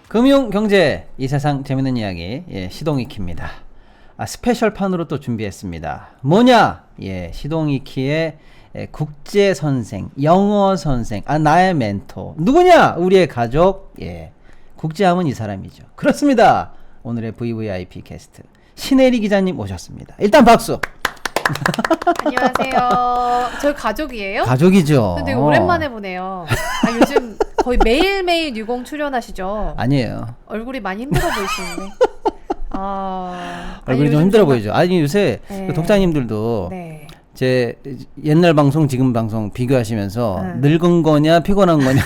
금융, 경제, 이 세상 재밌는 이야기, 시동이키입니다. 스페셜판으로 또 준비했습니다. 뭐냐? 시동이키의 국제 선생, 영어 선생, 나의 멘토. 누구냐? 우리의 가족. 국제하면 이 사람이죠. 그렇습니다. 오늘의 VVIP 게스트 신혜리 기자님 오셨습니다. 일단 박수. 안녕하세요. 저희 가족이에요? 가족이죠. 근데 오랜만에 보네요. 요즘 거의 매일매일 뉴공 출연하시죠? 아니에요. 얼굴이 많이 힘들어 보이시는데. 얼굴이 좀 힘들어 보이죠. 아니 요새 네. 그 독자님들도 네. 제 옛날 방송 지금 방송 비교하시면서 늙은 거냐 피곤한 거냐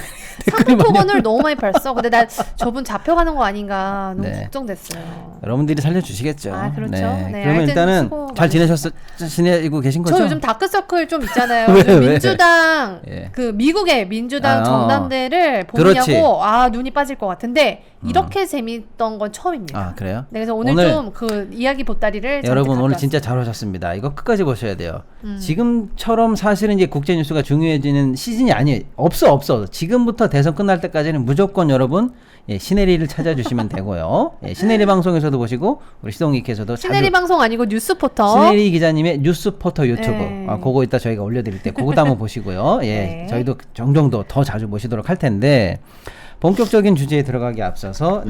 상품토건을 너무 많이 봤어. 근데 나 저분 잡혀가는 거 아닌가 너무 네. 걱정됐어요. 여러분들이 살려주시겠죠. 그렇죠. 네. 그러면 일단은 잘 지내고 계신 거죠? 저 요즘 다크서클 좀 있잖아요. 왜? 민주당 예. 그 미국의 민주당 전당대를 그렇지. 보냐고 눈이 빠질 것 같은데 이렇게 재밌던 건 처음입니다. 그래요? 네, 그래서 오늘 좀 그 이야기 보따리를 여러분 오늘 진짜 잘 오셨습니다. 이거 끝까지 보셔야 돼요. 지금처럼 사실은 이제 국제 뉴스가 중요해지는 시즌이 아니에요. 없어. 지금부터 대선 끝날 때까지는 무조건 여러분 신혜리를 찾아주시면 되고요. 신혜리 방송에서도 보시고 우리 시동이께서도 신혜리 방송 아니고 뉴스포터. 신혜리 기자님의 뉴스포터 유튜브. 네. 그거 이따 저희가 올려드릴 때 그것도 한번 보시고요. 네. 저희도 종종 더 자주 모시도록 할 텐데 본격적인 주제에 들어가기 앞서서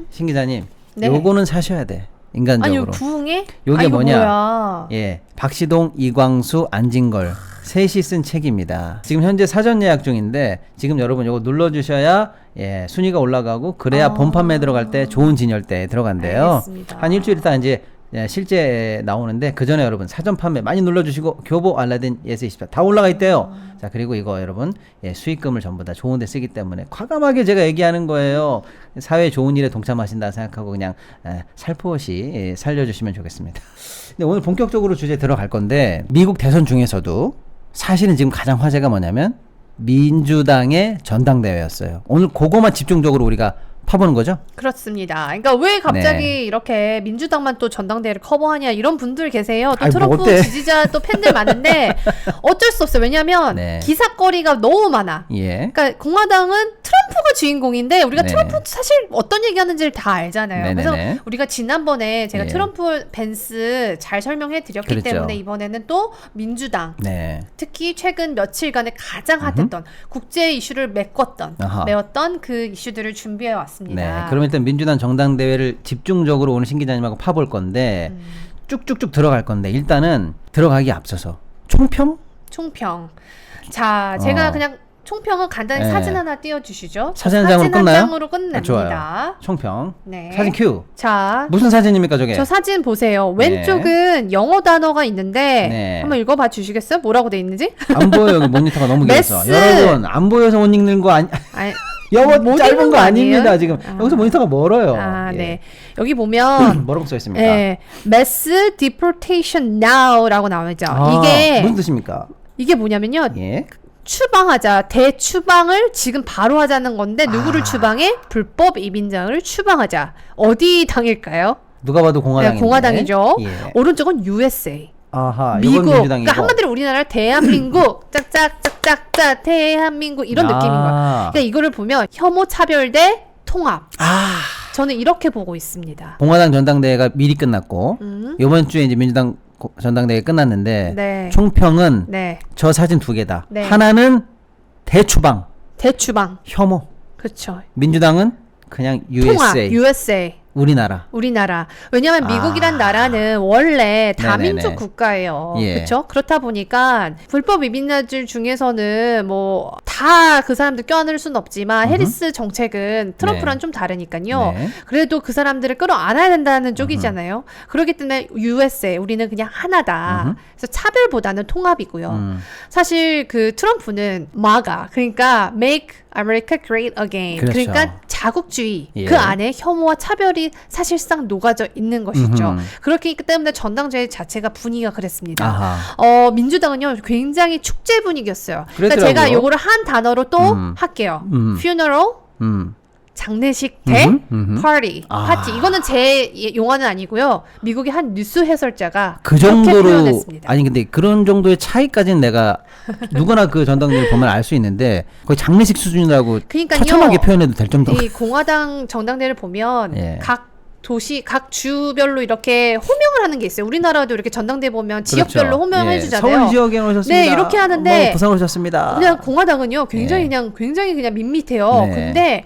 신 기자님 네. 요거는 사셔야 돼. 인간적으로. 아니 부흥회? 요게 이거 뭐냐? 박시동, 이광수, 안진걸 셋이 쓴 책입니다. 지금 현재 사전 예약 중인데 지금 여러분 요거 눌러주셔야 순위가 올라가고 그래야 본판매 들어갈 때 좋은 진열대에 들어간대요. 알겠습니다. 한 일주일 있다 이제 실제 나오는데 그 전에 여러분 사전 판매 많이 눌러주시고 교보, 알라딘, 예스24 다 올라가 있대요. 자 그리고 이거 여러분 수익금을 전부 다 좋은 데 쓰기 때문에 과감하게 제가 얘기하는 거예요. 사회 좋은 일에 동참하신다 생각하고 그냥 살포시 살려주시면 좋겠습니다. 근데 오늘 본격적으로 주제 들어갈 건데 미국 대선 중에서도 사실은 지금 가장 화제가 뭐냐면 민주당의 전당대회였어요. 오늘 그거만 집중적으로 우리가 파보는 거죠? 그렇습니다. 그러니까 왜 갑자기 이렇게 민주당만 또 전당대회를 커버하냐 이런 분들 계세요. 또 트럼프 지지자 또 팬들 많은데 어쩔 수 없어요. 왜냐하면 기사거리가 너무 많아. 그러니까 공화당은 트럼프가 주인공인데 우리가 트럼프 사실 어떤 얘기하는지를 다 알잖아요. 그래서 우리가 지난번에 제가 트럼프 벤스 잘 설명해 드렸기 때문에 이번에는 또 민주당 특히 최근 며칠간에 가장 핫했던 국제 이슈를 메웠던 그 이슈들을 준비해 왔습니다. 그럼 일단 민주당 전당대회를 집중적으로 오늘 신 기자님하고 파볼 건데 쭉쭉쭉 들어갈 건데 일단은 들어가기 앞서서 총평? 자, 제가 그냥 총평은 간단히 사진 하나 띄워주시죠. 사진 한 장으로 끝나요? 한 장으로 끝냅니다. 좋아요. 총평. 사진 큐. 자, 무슨 사진입니까 저게? 저 사진 보세요. 왼쪽은 영어 단어가 있는데 한번 읽어봐 주시겠어요? 뭐라고 돼 있는지? 안 보여요. 여기 모니터가 너무 길어서. 여러분 안 보여서 못 읽는 거 아니. 영어 짧은 거 아닙니다. 지금 여기서 모니터가 멀어요. 여기 보면 뭐라고 써 있습니까? Mass deportation now라고 나오죠. 이게 무슨 뜻입니까? 이게 뭐냐면요. 추방하자, 대추방을 지금 바로 하자는 건데 누구를 추방해? 불법 이민자를 추방하자. 어디 당일까요? 누가 봐도 공화당인데. 공화당이죠. 오른쪽은 USA. 미국. 그러니까 한마디로 우리나라 대한민국 짝짝짝짝짝 대한민국 이런 느낌인 거야. 그러니까 이거를 보면 혐오 차별 대 통합. 저는 이렇게 보고 있습니다. 공화당 전당대회가 미리 끝났고 이번 주에 이제 민주당 전당대회 끝났는데 총평은 저 사진 두 개다. 하나는 대추방. 혐오. 그렇죠. 민주당은 그냥 USA. 통합. USA. 우리나라. 왜냐하면 미국이란 나라는 원래 다민족 국가예요. 그렇죠? 그렇다 보니까 불법 이민자들 중에서는 뭐 다 그 사람들 껴안을 수는 없지만 해리스 정책은 트럼프랑 좀 다르니까요. 그래도 그 사람들을 끌어안아야 된다는 쪽이잖아요. 그렇기 때문에 USA 우리는 그냥 하나다. 그래서 차별보다는 통합이고요. 사실 그 트럼프는 MAGA 그러니까 Make America Great Again. 그렇죠. 그러니까 자국주의 예. 그 안에 혐오와 차별이 사실상 녹아져 있는 것이죠. 그렇기 때문에 전당대회 자체가 분위기가 그랬습니다. 아하. 민주당은요 굉장히 축제 분위기였어요. 그러니까 그랬더라고요. 제가 요거를 한 단어로 또 할게요. funeral, 장례식 대 파티. 파티. 이거는 제 용어는 아니고요. 미국의 한 뉴스 해설자가 그 그렇게 정도로 표현했습니다. 아니 근데 그런 정도의 차이까지는 내가 누구나 그 전당대회 보면 알 수 있는데 거의 장례식 수준이라고 그러니까요. 처참하게 표현해도 될 정도로 이 공화당 정당대회를 보면 예. 각 도시, 각 주별로 이렇게 호명을 하는 게 있어요. 우리나라도 이렇게 전당대회 보면 지역별로 그렇죠. 호명을 예. 해주잖아요. 서울 지역에 오셨습니다. 네, 이렇게 하는데 뭐 부산 오셨습니다. 그냥 공화당은요, 굉장히 예. 굉장히 그냥 밋밋해요. 네. 근데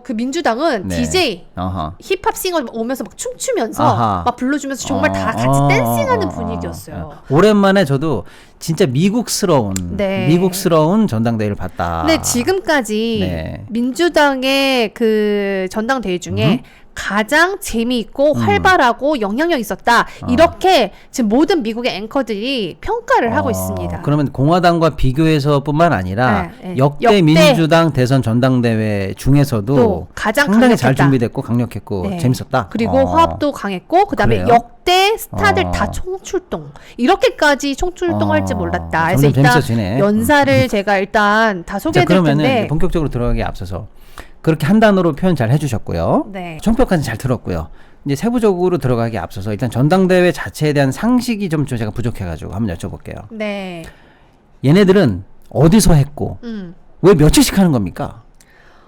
그 민주당은 네. DJ 어허. 힙합 싱어 오면서 막 춤추면서 아하. 막 불러주면서 정말 다 같이 댄싱하는 분위기였어요. 오랜만에 저도 진짜 미국스러운 네. 미국스러운 전당대회를 봤다. 근데 지금까지 네. 민주당의 그 전당대회 중에 가장 재미있고 활발하고 영향력 있었다. 이렇게 지금 모든 미국의 앵커들이 평가를 하고 있습니다. 그러면 공화당과 비교해서뿐만 아니라 네, 네. 역대 민주당 대선 전당대회 중에서도 또 가장 상당히 잘 강력했다. 준비됐고 강력했고 네. 재밌었다. 그리고 화합도 강했고 그다음에 그래요? 역대 스타들 다 총출동. 이렇게까지 총출동할지 몰랐다. 그래서 점점 일단 재밌어지네. 연사를 제가 일단 다 자, 소개해드릴 그러면은 텐데. 이제 본격적으로 들어가기에 앞서서 그렇게 한 단어로 표현 잘 해주셨고요. 네. 총평까지 잘 들었고요. 이제 세부적으로 들어가기에 앞서서 일단 전당대회 자체에 대한 상식이 좀 제가 부족해가지고 한번 여쭤볼게요. 네. 얘네들은 어디서 했고 왜 며칠씩 하는 겁니까?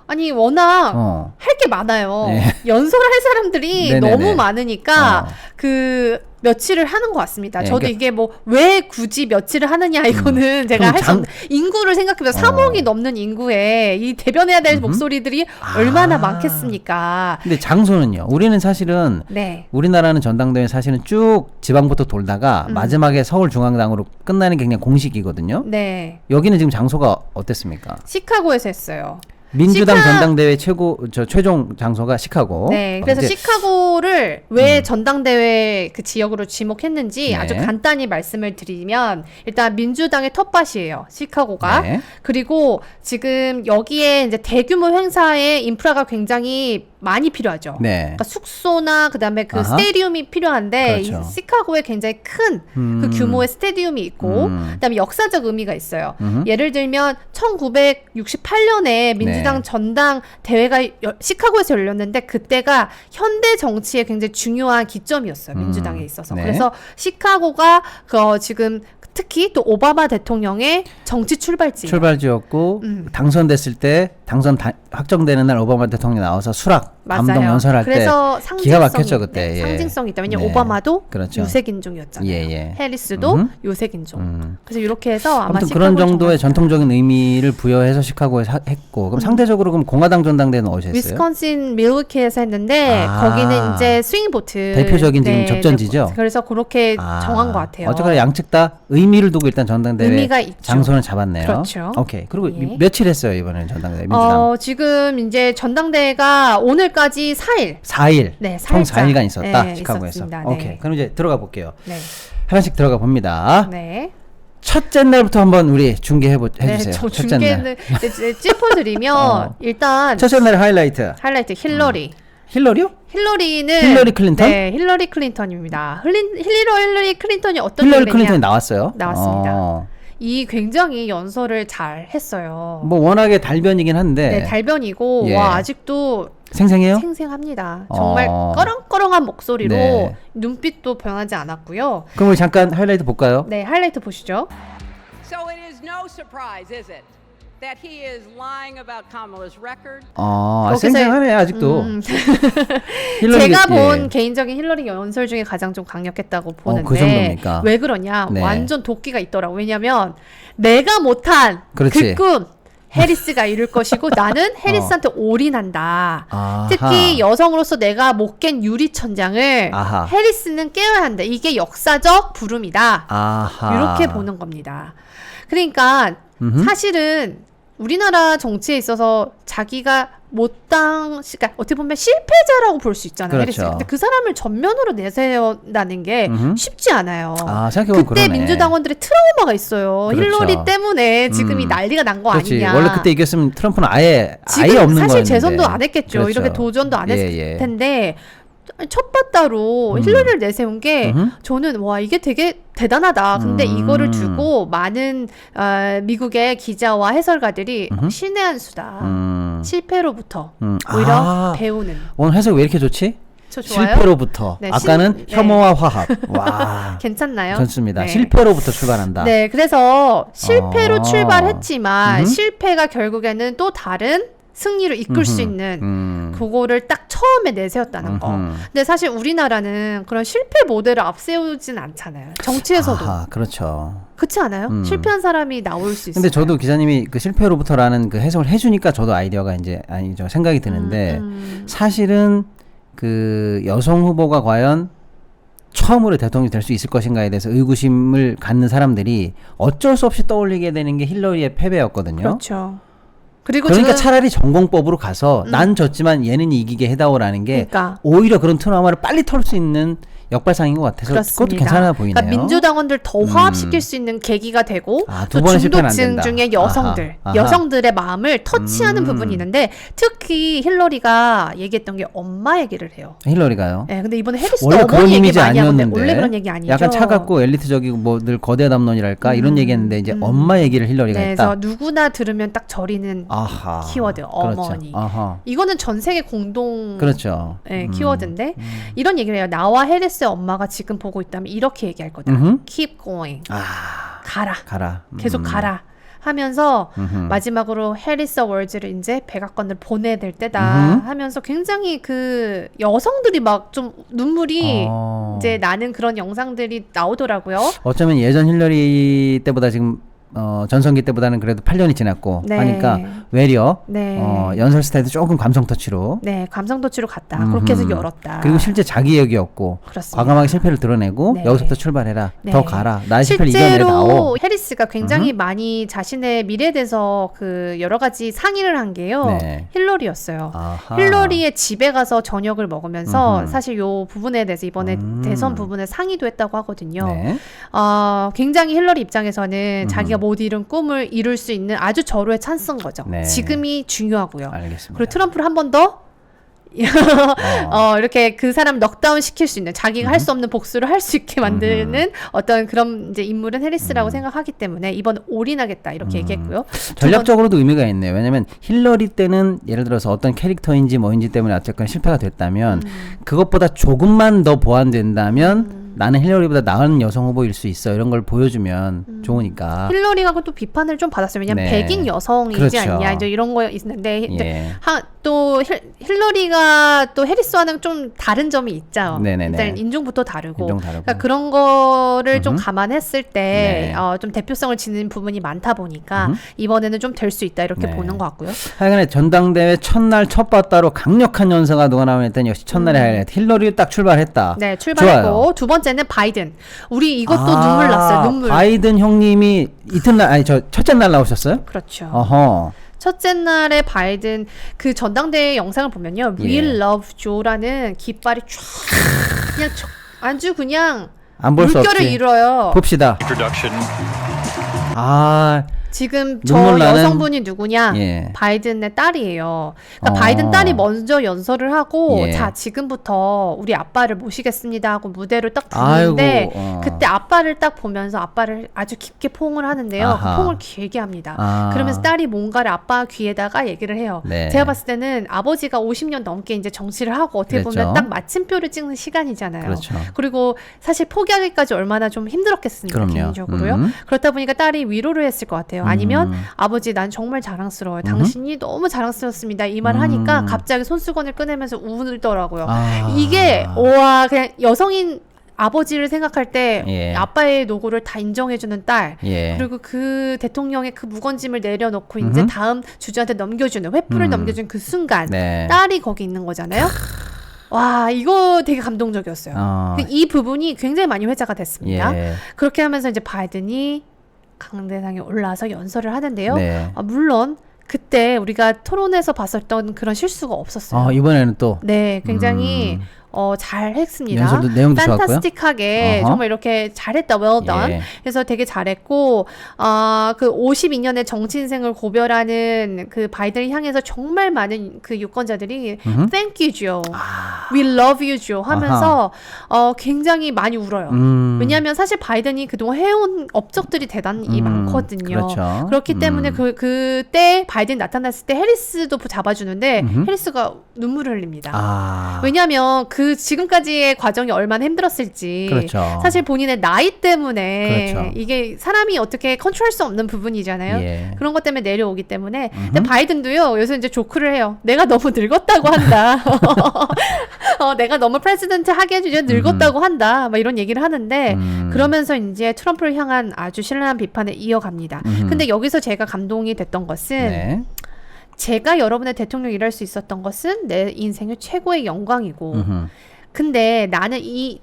아니 워낙 어. 할 게 많아요. 네. 연설을 할 사람들이 네네네. 너무 많으니까 어. 그 며칠을 하는 것 같습니다. 네, 저도 그러니까- 이게 뭐 왜 굳이 며칠을 하느냐 이거는 제가 그럼 할 수 없는 인구를 생각해보면 3억이 넘는 인구에 이 대변해야 될 목소리들이 얼마나 많겠습니까? 근데 장소는요. 우리는 사실은 네. 우리나라는 전당대회 사실은 쭉 지방부터 돌다가 마지막에 서울중앙당으로 끝나는 게 그냥 공식이거든요. 네. 여기는 지금 장소가 어땠습니까? 시카고에서 했어요. 민주당 전당대회 최종 장소가 시카고. 네, 그래서 이제 시카고를 왜 전당대회 그 지역으로 지목했는지 네. 아주 간단히 말씀을 드리면 일단 민주당의 텃밭이에요, 시카고가. 네. 그리고 지금 여기에 이제 대규모 행사의 인프라가 굉장히 많이 필요하죠. 네. 그러니까 숙소나 그다음에 그 아하. 스테디움이 필요한데 그렇죠. 이 시카고에 굉장히 큰 그 규모의 스테디움이 있고 그다음에 역사적 의미가 있어요. 예를 들면 1968년에 민주당 네. 전당 대회가 시카고에서 열렸는데 그때가 현대 정치의 굉장히 중요한 기점이었어요. 민주당에 있어서. 네. 그래서 시카고가 지금 특히 또 오바마 대통령의 정치 출발지예요. 출발지였고 당선됐을 때 확정되는 날 오바마 대통령이 나와서 수락 감동 맞아요. 연설할 때 그래서 기가 막혔죠 상징성이 그때. 예. 상징성이 있다. 왜냐면 네. 오바마도 그렇죠. 요색인종이었잖아요. 예. 해리스도 요색인종. 그래서 이렇게 해서 아마 아무튼 그런 시카고를 정도의 정하지 않을까. 전통적인 의미를 부여해서 시카고에서 했고 그럼 상대적으로 그럼 공화당 전당대회는 어디서 했어요? 위스콘신 밀워키에서 했는데 거기는 이제 스윙보트 대표적인 지금 접전지죠? 그래서 그렇게 정한 것 같아요. 어쨌거나 양측 다 의미를 두고 일단 전당대회 의미가 있죠. 장소는 잡았네요. 그렇죠. 오케이. 그리고 예. 며칠 했어요 이번에는 전당대회 민주당? 지금 이제 전당대회가 오늘까지 4일. 4일. 네, 총 4일간 있었다. 네, 시카고에서. 있었습니다. 오케이. 네. 그럼 이제 들어가 볼게요. 네. 하나씩 들어가 봅니다. 네. 첫째 날부터 한번 우리 중계해 네, 주세요. 저 첫째 날. 중계는 이제 짚어드리면 일단 첫째 날 하이라이트. 힐러리. 힐러리요? 힐러리는 힐러리 클린턴? 네, 힐러리 클린턴입니다. 힐러리 클린턴이 어떤 힐러리 일을 클린턴이 했냐? 나왔어요. 나왔습니다. 이 굉장히 연설을 잘 했어요. 뭐 워낙에 달변이긴 한데 네, 달변이고 예. 와 아직도 생생해요? 생생합니다. 정말 꺼렁꺼렁한 목소리로 네. 눈빛도 변하지 않았고요. 그럼 우리 잠깐 하이라이트 볼까요? 네, 하이라이트 보시죠. So it is no surprise, is it, that he is lying about Kamala's record? 거기서- 생생하네 아직도. 힐러리, 제가 본 예. 개인적인 힐러리 연설 중에 가장 좀 강력했다고 보는데 그 정도입니까? 왜 그러냐? 네. 완전 도끼가 있더라고. 왜냐면 내가 못한 그렇지. 그 꿈 해리스가 이룰 것이고 나는 해리스한테 올인한다. 아하. 특히 여성으로서 내가 못 깬 유리천장을 아하. 해리스는 깨야 한다. 이게 역사적 부름이다. 아하. 이렇게 보는 겁니다. 그러니까 사실은 우리나라 정치에 있어서 자기가 그러니까 어떻게 보면 실패자라고 볼 수 있잖아요. 그렇죠. 해리스. 근데 그 사람을 전면으로 내세운다는 게 쉽지 않아요. 생각해보면 그때 그러네. 민주당원들의 트라우마가 있어요. 그렇죠. 힐러리 때문에 지금 이 난리가 난 거 그렇지. 아니냐. 원래 그때 이겼으면 트럼프는 아예 지금 없는 거였는데. 사실 재선도 안 했겠죠. 그렇죠. 이렇게 도전도 안 했을 예. 텐데 첫 바따로 힐러리를 내세운 게 저는 와 이게 되게 대단하다. 근데 이거를 두고 많은 미국의 기자와 해설가들이 신의 한 수다. 실패로부터 오히려 배우는. 오늘 해석 왜 이렇게 좋지? 저 좋아요? 실패로부터. 네, 아까는 혐오와 화합. 와. 괜찮나요? 좋습니다. 네. 실패로부터 출발한다. 네, 그래서 실패로 출발했지만 실패가 결국에는 또 다른 승리로 이끌 수 있는 그거를 딱 처음에 내세웠다는 거. 근데 사실 우리나라는 그런 실패 모델을 앞세우진 않잖아요. 정치에서도. 그렇죠. 그렇지 않아요? 실패한 사람이 나올 수 있어요. 근데 저도 기자님이 그 실패로부터라는 그 해석을 해주니까 저도 아이디어가 이제 생각이 드는데 사실은 그 여성 후보가 과연 처음으로 대통령이 될 수 있을 것인가에 대해서 의구심을 갖는 사람들이 어쩔 수 없이 떠올리게 되는 게 힐러리의 패배였거든요. 그렇죠. 그리고 그러니까 차라리 전공법으로 가서 난 졌지만 얘는 이기게 해다오라는 게 그러니까. 오히려 그런 트라우마를 빨리 털 수 있는 역발상인 것 같아서 그렇습니다. 그것도 괜찮아 보이네요. 그러니까 민주당원들 더 화합시킬 수 있는 계기가 되고 두 또 번의 실패는 안 중도층 된다. 중에 여성들, 아하. 여성들의 마음을 터치하는 부분이 있는데 특히 힐러리가 얘기했던 게 엄마 얘기를 해요. 힐러리가요? 네, 근데 이번에 해리스도 원래 그런 어머니 얘기 이미지 많이 하는데 아니었는데 원래 그런 얘기 아니죠. 약간 차갑고 엘리트적이고 뭐 늘 거대 담론이랄까 이런 얘기했는데 이제 엄마 얘기를 힐러리가 네, 했다. 그래서 누구나 들으면 딱 저리는 아하. 키워드 어머니. 그렇죠. 아하. 이거는 전 세계 공동 그렇죠. 네, 키워드인데 이런 얘기를 해요. 나와 해리스의 엄마가 지금 보고 있다면 이렇게 얘기할 거다. Keep going. 가라. 계속 가라. 하면서 마지막으로 해리스 월즈를 이제 백악관을 보내야 될 때다 하면서 굉장히 그 여성들이 막 좀 눈물이 이제 나는 그런 영상들이 나오더라고요. 어쩌면 예전 힐러리 때보다 지금 전성기 때보다는 그래도 8년이 지났고 네. 하니까 외려 네. 연설 스타일도 조금 감성 터치로 네, 감성 터치로 갔다. 그렇게 해서 열었다. 그리고 실제 자기 얘기였고 그렇습니다. 과감하게 실패를 드러내고 네. 여기서부터 출발해라. 네. 더 가라. 나의 실패를 이겨내라. 실제로 해리스가 굉장히 많이 자신의 미래에 대해서 그 여러 가지 상의를 한 게요. 네. 힐러리였어요. 아하. 힐러리의 집에 가서 저녁을 먹으면서 사실 요 부분에 대해서 이번에 대선 부분에 상의도 했다고 하거든요. 네. 굉장히 힐러리 입장에서는 자기가 못 이룬 꿈을 이룰 수 있는 아주 절호의 찬스인 거죠. 네. 지금이 중요하고요. 알겠습니다. 그리고 트럼프를 한 번 더 이렇게 그 사람 넉다운 시킬 수 있는 자기가 할 수 없는 복수를 할 수 있게 만드는 어떤 그런 이제 인물은 해리스라고 생각하기 때문에 이번 올인하겠다 이렇게 얘기했고요. 전략적으로도 의미가 있네요. 왜냐하면 힐러리 때는 예를 들어서 어떤 캐릭터인지 뭐인지 때문에 어쨌건 실패가 됐다면 그것보다 조금만 더 보완된다면 나는 힐러리보다 나은 여성 후보일 수 있어 이런 걸 보여주면 좋으니까. 힐러리가 또 비판을 좀 받았어요. 왜냐면 네. 백인 여성이지 그렇죠. 않냐 이제 이런 거 있는데 예. 또 힐러리가 또 해리스와는 좀 다른 점이 있죠. 네네네. 일단 인종부터 다르고. 인종 다르고. 그러니까 그런 거를 좀 감안했을 때 네. 좀 대표성을 지닌 부분이 많다 보니까 이번에는 좀 될 수 있다 이렇게 네. 보는 것 같고요. 하여간에 전당대회 첫날 첫 바따로 강력한 연서가 누가 나오냐 했더니 역시 첫날에 하이라이트 힐러리 딱 출발했다. 네, 출발했고 좋아요. 두 번째는 바이든. 우리 이것도 눈물 났어요. 눈물. 바이든 형님이 이튿날 아니 저 첫째 날 나오셨어요? 그렇죠. 어허. 첫째 날에 바이든 그 전당대회 영상을 보면요. We Love Joe라는 깃발이 쫙 그냥 아주 그냥 안 볼 수 물결을 없지. 이뤄요. 봅시다. 지금 저 눈물 나는- 여성분이 누구냐? 예. 바이든의 딸이에요. 그러니까 바이든 딸이 먼저 연설을 하고 예. 자 지금부터 우리 아빠를 모시겠습니다 하고 무대를 딱 부르는데 아이고, 그때 아빠를 딱 보면서 아빠를 아주 깊게 포옹을 하는데요. 아하. 그 포옹을 길게 합니다. 그러면서 딸이 뭔가를 아빠 귀에다가 얘기를 해요. 네. 제가 봤을 때는 아버지가 50년 넘게 이제 정치를 하고 어떻게 그랬죠. 보면 딱 마침표를 찍는 시간이잖아요. 그렇죠. 그리고 사실 포기하기까지 얼마나 좀 힘들었겠습니까? 그럼요. 개인적으로요. 그렇다 보니까 딸이 위로를 했을 것 같아요. 아니면 아버지 난 정말 자랑스러워요. 당신이 너무 자랑스럽습니다. 이 말 하니까 갑자기 손수건을 꺼내면서 울더라고요. 이게 와 그냥 여성인 아버지를 생각할 때 예. 아빠의 노고를 다 인정해주는 딸 예. 그리고 그 대통령의 그 무건짐을 내려놓고 이제 다음 주주한테 넘겨주는 횃불을 넘겨주는 그 순간 네. 딸이 거기 있는 거잖아요. 와 이거 되게 감동적이었어요. 이 부분이 굉장히 많이 회자가 됐습니다. 예. 그렇게 하면서 이제 바이든이 강대상에 올라와서 연설을 하는데요. 네. 물론 그때 우리가 토론에서 봤었던 그런 실수가 없었어요. 이번에는 또 네, 굉장히 잘 했습니다. 연설도 내용도 좋았고요. 판타스틱하게 정말 이렇게 잘했다. Well done. 예. 그래서 되게 잘했고 그 52년의 정치 인생을 고별하는 그 바이든을 향해서 정말 많은 그 유권자들이 Thank you, Joe. We love you, Joe 하면서 굉장히 많이 울어요. 왜냐하면 사실 바이든이 그동안 해온 업적들이 대단히 많거든요. 그렇죠. 그렇기 때문에 그때 바이든 나타났을 때 해리스도 잡아주는데 해리스가 눈물을 흘립니다. 왜냐하면 그 지금까지의 과정이 얼마나 힘들었을지 그렇죠. 사실 본인의 나이 때문에 그렇죠. 이게 사람이 어떻게 컨트롤할 수 없는 부분이잖아요. 예. 그런 것 때문에 내려오기 때문에 근데 바이든도요 요새 이제 조크를 해요. 내가 너무 늙었다고 한다. 내가 너무 프레지던트 하게 해주지 늙었다고 한다. 막 이런 얘기를 하는데 그러면서 이제 트럼프를 향한 아주 신랄한 비판을 이어갑니다. 근데 여기서 제가 감동이 됐던 것은 네. 제가 여러분의 대통령 일할 수 있었던 것은 내 인생의 최고의 영광이고 근데 나는 이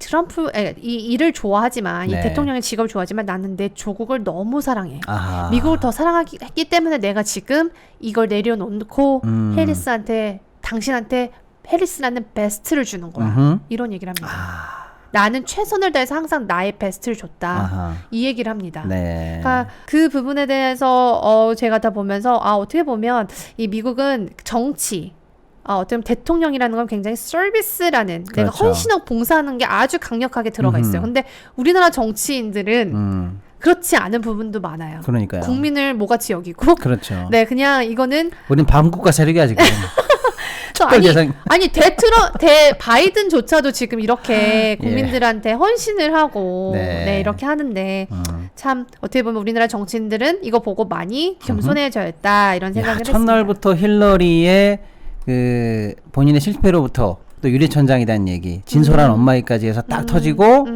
일을 좋아하지만 네. 이 대통령의 직업을 좋아하지만 나는 내 조국을 너무 사랑해. 아하. 미국을 더 사랑했기 때문에 내가 지금 이걸 내려놓고 해리스한테 당신한테 해리스라는 베스트를 주는 거야. 이런 얘기를 합니다. 나는 최선을 다해서 항상 나의 베스트를 줬다. 아하. 이 얘기를 합니다. 네. 그러니까 그 부분에 대해서 제가 다 보면서 어떻게 보면 이 미국은 정치 어떻게 보면 대통령이라는 건 굉장히 서비스라는 내가 그렇죠. 헌신하고 봉사하는 게 아주 강력하게 들어가 있어요. 근데 우리나라 정치인들은 그렇지 않은 부분도 많아요. 그러니까요. 국민을 뭐같이 여기고 그렇죠. 네 그냥 이거는 우린 밤국가 세력이야 지금. 아니 바이든조차도 지금 이렇게 국민들한테 헌신을 하고 네 이렇게 하는데 참 어떻게 보면 우리나라 정치인들은 이거 보고 많이 겸손해져야 했다 이런 생각을 했습니다. 첫날부터 힐러리의 그 본인의 실패로부터 또 유리천장이라는 얘기, 진솔한 엄마이까지 해서 딱 터지고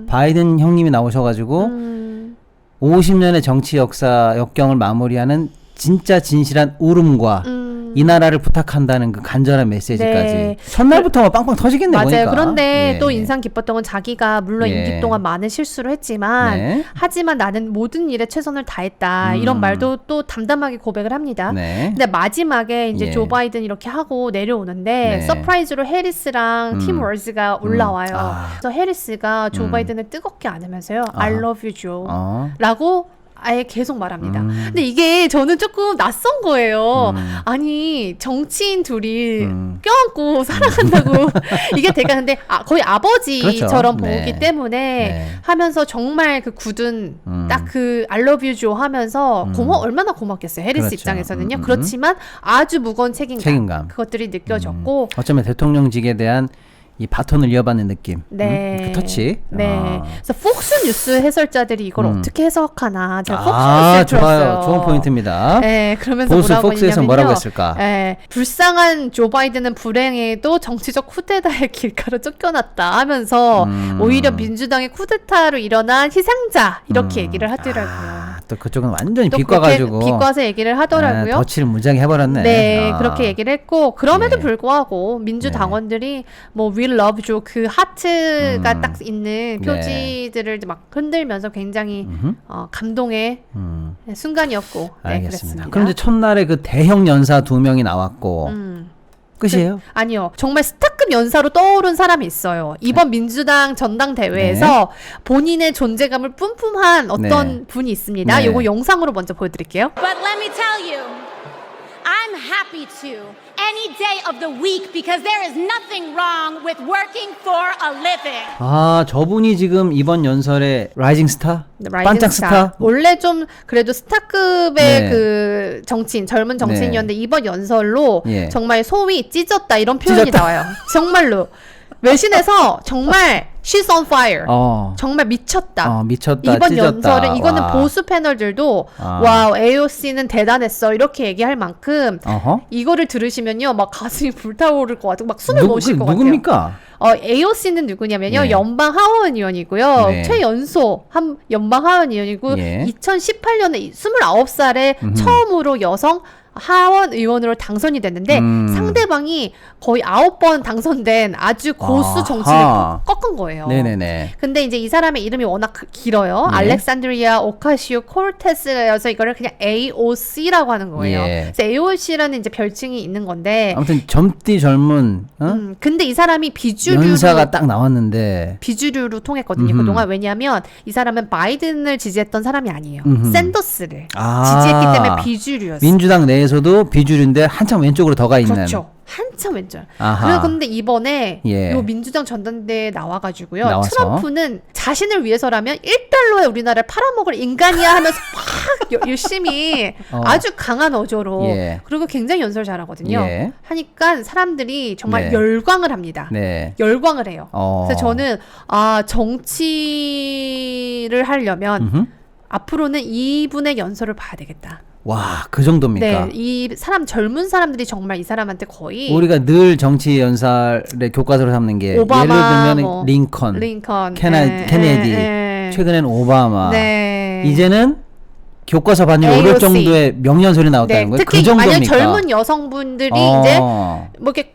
바이든 형님이 나오셔가지고 50년의 정치 역경을 마무리하는 진짜 진실한 울음과 이 나라를 부탁한다는 그 간절한 메시지까지 네. 첫날부터 막 빵빵 터지겠네 맞아요. 보니까. 그런데 또 인상 깊었던 건 자기가 물론 임기 동안 많은 실수를 했지만 하지만 나는 모든 일에 최선을 다했다 이런 말도 또 담담하게 고백을 합니다. 근데 마지막에 이제 조 바이든 이렇게 하고 내려오는데 서프라이즈로 해리스랑 팀 월즈가 올라와요. 그래서 해리스가 조 바이든을 뜨겁게 안으면서요. I love you, Joe 라고 아예 계속 말합니다. 근데 이게 저는 조금 낯선 거예요. 아니 정치인 둘이 껴안고 살아간다고 이게 제가 근데 거의 아버지처럼 그렇죠. 보기 때문에 하면서 정말 그 굳은 딱 그 I love you Joe 하면서 얼마나 고맙겠어요. 해리스 그렇죠. 입장에서는요. 그렇지만 아주 무거운 책임감. 그것들이 느껴졌고 어쩌면 대통령직에 대한 이 바톤을 이어받는 느낌. 네. 그 터치. 네. 그래서 폭스 뉴스 해설자들이 이걸 어떻게 해석하나 제가 폭스 뉴스를 좋아요. 들었어요. 좋은 포인트입니다. 네, 그러면서 보수 뭐라고 폭스에서 했냐면요. 뭐라고 했을까? 네, 불쌍한 조 바이든은 불행해도 정치적 쿠데타의 길가로 쫓겨났다 하면서 오히려 민주당의 쿠데타로 일어난 희생자 이렇게 얘기를 하더라고요. 또 그쪽은 완전히 또 비과가지고 비과서 얘기를 하더라고요. 덫을 무지하게 해버렸네. 네, 그렇게 얘기를 했고 그럼에도 예. 불구하고 민주당원들이 뭐 We Love Joe 그 하트가 딱 있는 표지들을 막 흔들면서 굉장히 감동의 순간이었고 네, 알겠습니다. 그랬습니다. 그럼 이제 첫날에 그 대형 연사 2명이 나왔고 끝이에요? 아니요. 정말 스타급 연사로 떠오른 사람이 있어요. 이번 민주당 전당대회에서 본인의 존재감을 뿜뿜한 어떤 분이 있습니다. 네. 요거 영상으로 먼저 보여드릴게요. But let me tell you, I'm happy to any day of the week because there is nothing wrong with working for a living. 저분이 지금 이번 연설의 라이징 스타? 라이징 반짝 스타? 원래 좀 그래도 스타급의 네. 그 젊은 정치인이었는데 이번 연설로 예. 정말 소위 찢었다 이런 표현이 찢었다. 나와요. 정말로 외신에서 정말 she's on fire. 정말 미쳤다. 미쳤다. 이번 찢었다. 연설은 이거는 와. 보수 패널들도 와우 AOC는 대단했어 이렇게 얘기할 만큼 이거를 들으시면요 막 가슴이 불타오를 것 같고 막 숨을 못 쉴 것 같아요. 누굽니까? AOC는 누구냐면요 네. 연방 하원 의원이고요. 네. 최연소 연방 하원 의원이고 예. 2018년에 29살에 처음으로 여성 하원 의원으로 당선이 됐는데 상대방이 거의 9번 당선된 아주 고수 정치를 꺾은 거예요. 네네네. 근데 이제 이 사람의 이름이 워낙 길어요. 네. 알렉산드리아 오카시오 코르테스여서 이거를 그냥 AOC라고 하는 거예요. 예. 그래서 AOC라는 이제 별칭이 있는 건데 아무튼 젊디 젊은 근데 이 사람이 비주류로 연사가 딱 나왔는데 비주류로 통했거든요. 그동안 왜냐하면 이 사람은 바이든을 지지했던 사람이 아니에요. 샌더스를 지지했기 때문에 비주류였어요. 민주당 내에서도 비주류인데 한참 왼쪽으로 더 가 있는. 그렇죠. 한참 왼쪽. 아하. 그런데 이번에 예. 요 민주당 전당대회에 나와가지고요. 나와서? 트럼프는 자신을 위해서라면 1달러에 우리나라를 팔아먹을 인간이야 하면서 막 열심히 아주 강한 어조로 예. 그리고 굉장히 연설 잘하거든요. 예. 하니까 사람들이 정말 네. 열광을 합니다. 네. 열광을 해요. 그래서 저는 정치를 하려면 앞으로는 이분의 연설을 봐야 되겠다. 와, 그 정도입니까? 네, 이 사람 젊은 사람들이 정말 이 사람한테 거의 우리가 늘 정치 연설의 교과서로 삼는 게 오바마, 예를 들면 뭐, 링컨, 케네디, 최근에는 오바마. 네. 이제는 교과서 반영이 AOC. 오를 정도의 명연설이 나왔다는 네, 거예요. 특히 그 정도입니까? 만약 젊은 여성분들이 이제 뭐 이렇게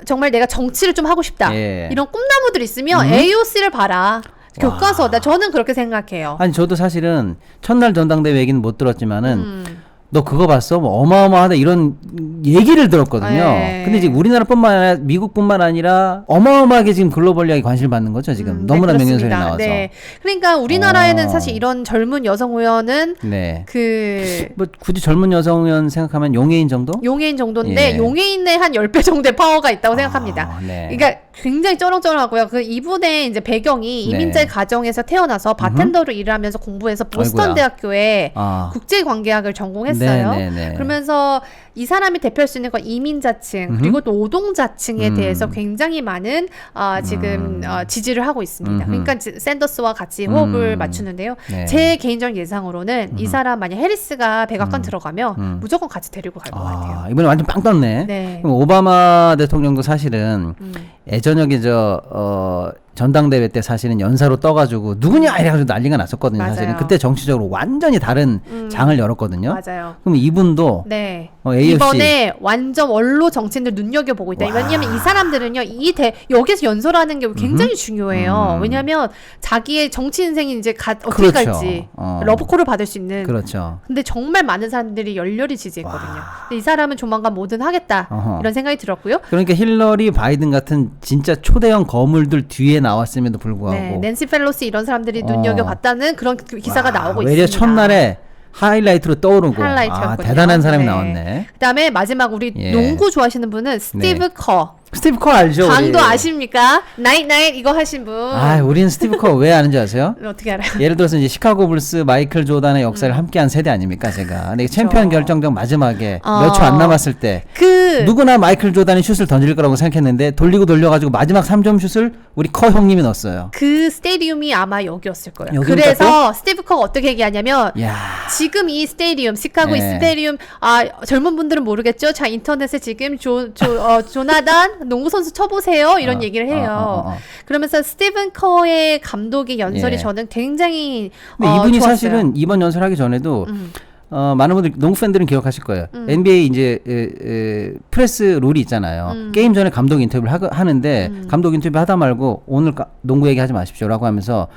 정말 내가 정치를 좀 하고 싶다 예. 이런 꿈나무들 있으면 AOC를 봐라. 교과서다. 저는 그렇게 생각해요. 아니 저도 사실은 첫날 전당대회 얘기는 못 들었지만은 너 그거 봤어? 뭐 어마어마하다 이런 얘기를 들었거든요. 네. 근데 이제 우리나라뿐만 아니라 미국뿐만 아니라 어마어마하게 지금 글로벌리하게 관심을 받는 거죠. 지금 너무나 네, 명연설이 그렇습니다. 나와서. 네. 그러니까 우리나라에는 사실 이런 젊은 여성 의원은 네. 그 뭐 굳이 젊은 여성 의원 생각하면 용해인 정도? 용해인 정도인데 예. 용해인의 한 10배 정도의 파워가 있다고 생각합니다. 네. 그러니까 굉장히 쩌렁쩌렁하고요. 그 이분의 이제 배경이 이민자의 가정에서 태어나서 바텐더로 일을 하면서 공부해서 보스턴 아이고야. 대학교에 국제관계학을 전공했어요. 네네네. 그러면서 이 사람이 대표할 수 있는 건 이민자층 그리고 노동자층에 대해서 굉장히 많은 지금 지지를 하고 있습니다. 그러니까 샌더스와 같이 호흡을 맞추는데요. 네. 제 개인적인 예상으로는 이 사람 만약 해리스가 백악관 들어가면 무조건 같이 데리고 갈 것 같아요. 이번에 완전 빵 떴네. 네. 그럼 오바마 대통령도 사실은 예전역에 전당대회 때 사실은 연사로 떠가지고 누구냐 이래가지고 난리가 났었거든요. 맞아요. 사실은 그때 정치적으로 완전히 다른 장을 열었거든요. 맞아요. 그럼 이분도 네. AOC. 이번에 완전 원로 정치인들 눈여겨보고 있다. 왜냐하면 이 사람들은요, 여기서 연설하는 게 굉장히 중요해요. 왜냐하면 자기의 정치 인생이 이제 어떻게 그렇죠. 갈지 러브콜을 받을 수 있는. 그렇죠. 근데 정말 많은 사람들이 열렬히 지지했거든요. 근데 이 사람은 조만간 뭐든 하겠다. 이런 생각이 들었고요. 그러니까 힐러리 바이든 같은 진짜 초대형 거물들 뒤에 나왔음에도 불구하고 네, 낸시 펠로시 이런 사람들이 눈여겨봤다는 그런 기사가 나오고 외려 있습니다. 첫날에 하이라이트로 떠오르고 하이라이트였군요. 대단한 사람이 네. 나왔네. 그다음에 마지막 우리 예. 농구 좋아하시는 분은 스티브 커. 스티브 커 알죠? 강도 우리? 아십니까? 나잇 이거 하신 분. 우린 스티브 커 왜 아는지 아세요? 어떻게 알아요? 예를 들어서 이제 시카고 불스 마이클 조단의 역사를 함께한 세대 아닙니까 제가. 근데 챔피언 결정전 마지막에 몇 초 안 남았을 때 누구나 마이클 조단이 슛을 던질 거라고 생각했는데 돌려가지고 마지막 3점 슛을 우리 커 형님이 넣었어요. 그 스테디움이 아마 여기였을 거예요. 여기입니까 그래서 스티브 커가 어떻게 얘기하냐면 야. 지금 이 스테디움 시카고 이 네. 스테디움 젊은 분들은 모르겠죠. 자 인터넷에 지금 조나단 농구 선수 쳐보세요 이런 얘기를 해요. 그러면서 스티븐 커의 감독의 연설이 예. 저는 굉장히 근데 이분이 좋았어요. 사실은 이번 연설하기 전에도 많은 분들 농구 팬들은 기억하실 거예요. NBA 이제 프레스 룰이 있잖아요. 게임 전에 감독 인터뷰를 하는데 감독 인터뷰 하다 말고 오늘 농구 얘기하지 마십시오라고 하면서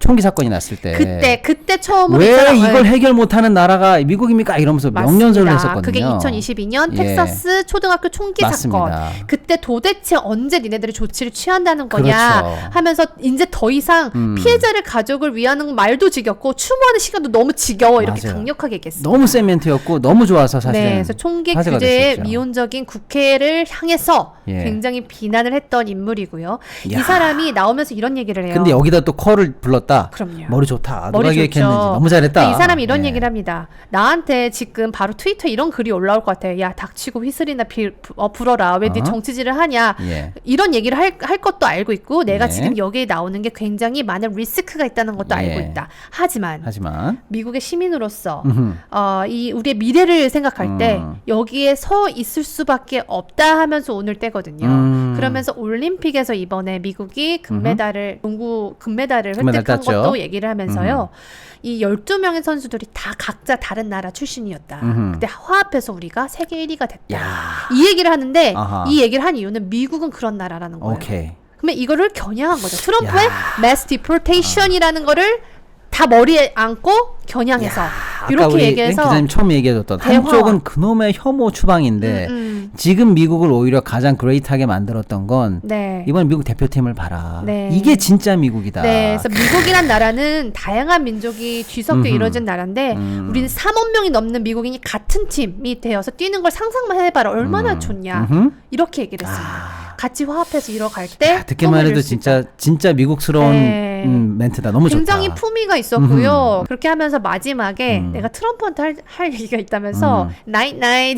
총기 사건이 났을 때 그때 처음으로 왜 이걸 해결 못하는 나라가 미국입니까? 이러면서 명연설을 했었거든요. 그게 2022년 텍사스 초등학교 총기 맞습니다. 사건. 그때 도대체 언제 니네들이 조치를 취한다는 거냐 그렇죠. 하면서 이제 더 이상 피해자를 가족을 위하는 말도 지겹고 추모하는 시간도 너무 지겨워 이렇게 맞아요. 강력하게 얘기했어요. 너무 센 멘트였고 너무 좋아서 사실은 네, 그래서 총기 화제가 규제에 됐었죠. 미온적인 국회를 향해서 예. 굉장히 비난을 했던 인물이고요. 이 야. 사람이 나오면서 이런 얘기를 해요. 근데 여기다 또 커를 불렀다. 그럼요. 머리 좋다. 누가 머리 기획했는지 좋죠. 너무 잘했다. 근데 이 사람이 이런 예. 얘기를 합니다. 나한테 지금 바로 트위터에 이런 글이 올라올 것 같아요. 야 닥치고 휘슬이나 불어라. 왜 네 정치질을 하냐. 예. 이런 얘기를 할 것도 알고 있고 내가 네. 지금 여기에 나오는 게 굉장히 많은 리스크가 있다는 것도 예. 알고 있다. 하지만 미국의 시민으로서 이 우리의 미래를 생각할 때 여기에 서 있을 수밖에 없다 하면서 오늘 때거든요. 그러면서 올림픽에서 이번에 미국이 농구 금메달을 금메달 획득한 땄죠. 것도 얘기를 하면서요. 이 12명의 선수들이 다 각자 다른 나라 출신이었다. 근데 화합해서 우리가 세계 1위가 됐다. 야. 이 얘기를 하는데 아하. 이 얘기를 한 이유는 미국은 그런 나라라는 거예요. 오케이. 그러면 이거를 겨냥한 거죠. 트럼프의 야. mass deportation이라는 거를 다 머리에 안고 겨냥해서 아까 이렇게 우리 얘기해서 기자님 처음 얘기해줬던 대화와. 한쪽은 그놈의 혐오 추방인데 지금 미국을 오히려 가장 그레이트하게 만들었던 건 네. 이번 미국 대표팀을 봐라. 네. 이게 진짜 미국이다. 네, 그래서 미국이란 나라는 다양한 민족이 뒤섞여 이루어진 나라인데 우리는 3억 명이 넘는 미국인이 같은 팀이 되어서 뛰는 걸 상상만 해봐라. 얼마나 좋냐. 이렇게 얘기를 했습니다. 같이 화합해서 이뤄갈 때 야, 듣기만 해도 진짜 미국스러운 네. 멘트다. 너무 굉장히 좋다. 품위가 있었고요. 그렇게 하면서 마지막에 내가 트럼프한테 할 얘기가 있다면서 나잇 나잇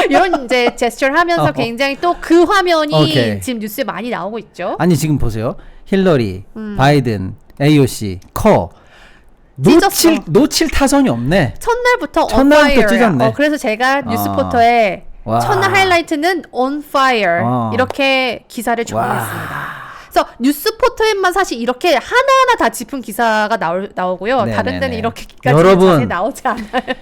이런 이제 제스처를 하면서 굉장히 또 그 화면이 오케이. 지금 뉴스에 많이 나오고 있죠. 아니 지금 보세요. 힐러리, 바이든, AOC, 커 찢었어. 놓칠 타선이 없네. 첫날부터 첫날부터 on fire. 찢었네. 그래서 제가 뉴스포터에 와. 첫날 하이라이트는 on fire 어. 이렇게 기사를 정했습니다. 그래서 뉴스포터에만 사실 이렇게 하나하나 다 짚은 기사가 나오고요. 네네네. 다른 데는 이렇게까지 여러분. 자세히 나오지 않아요.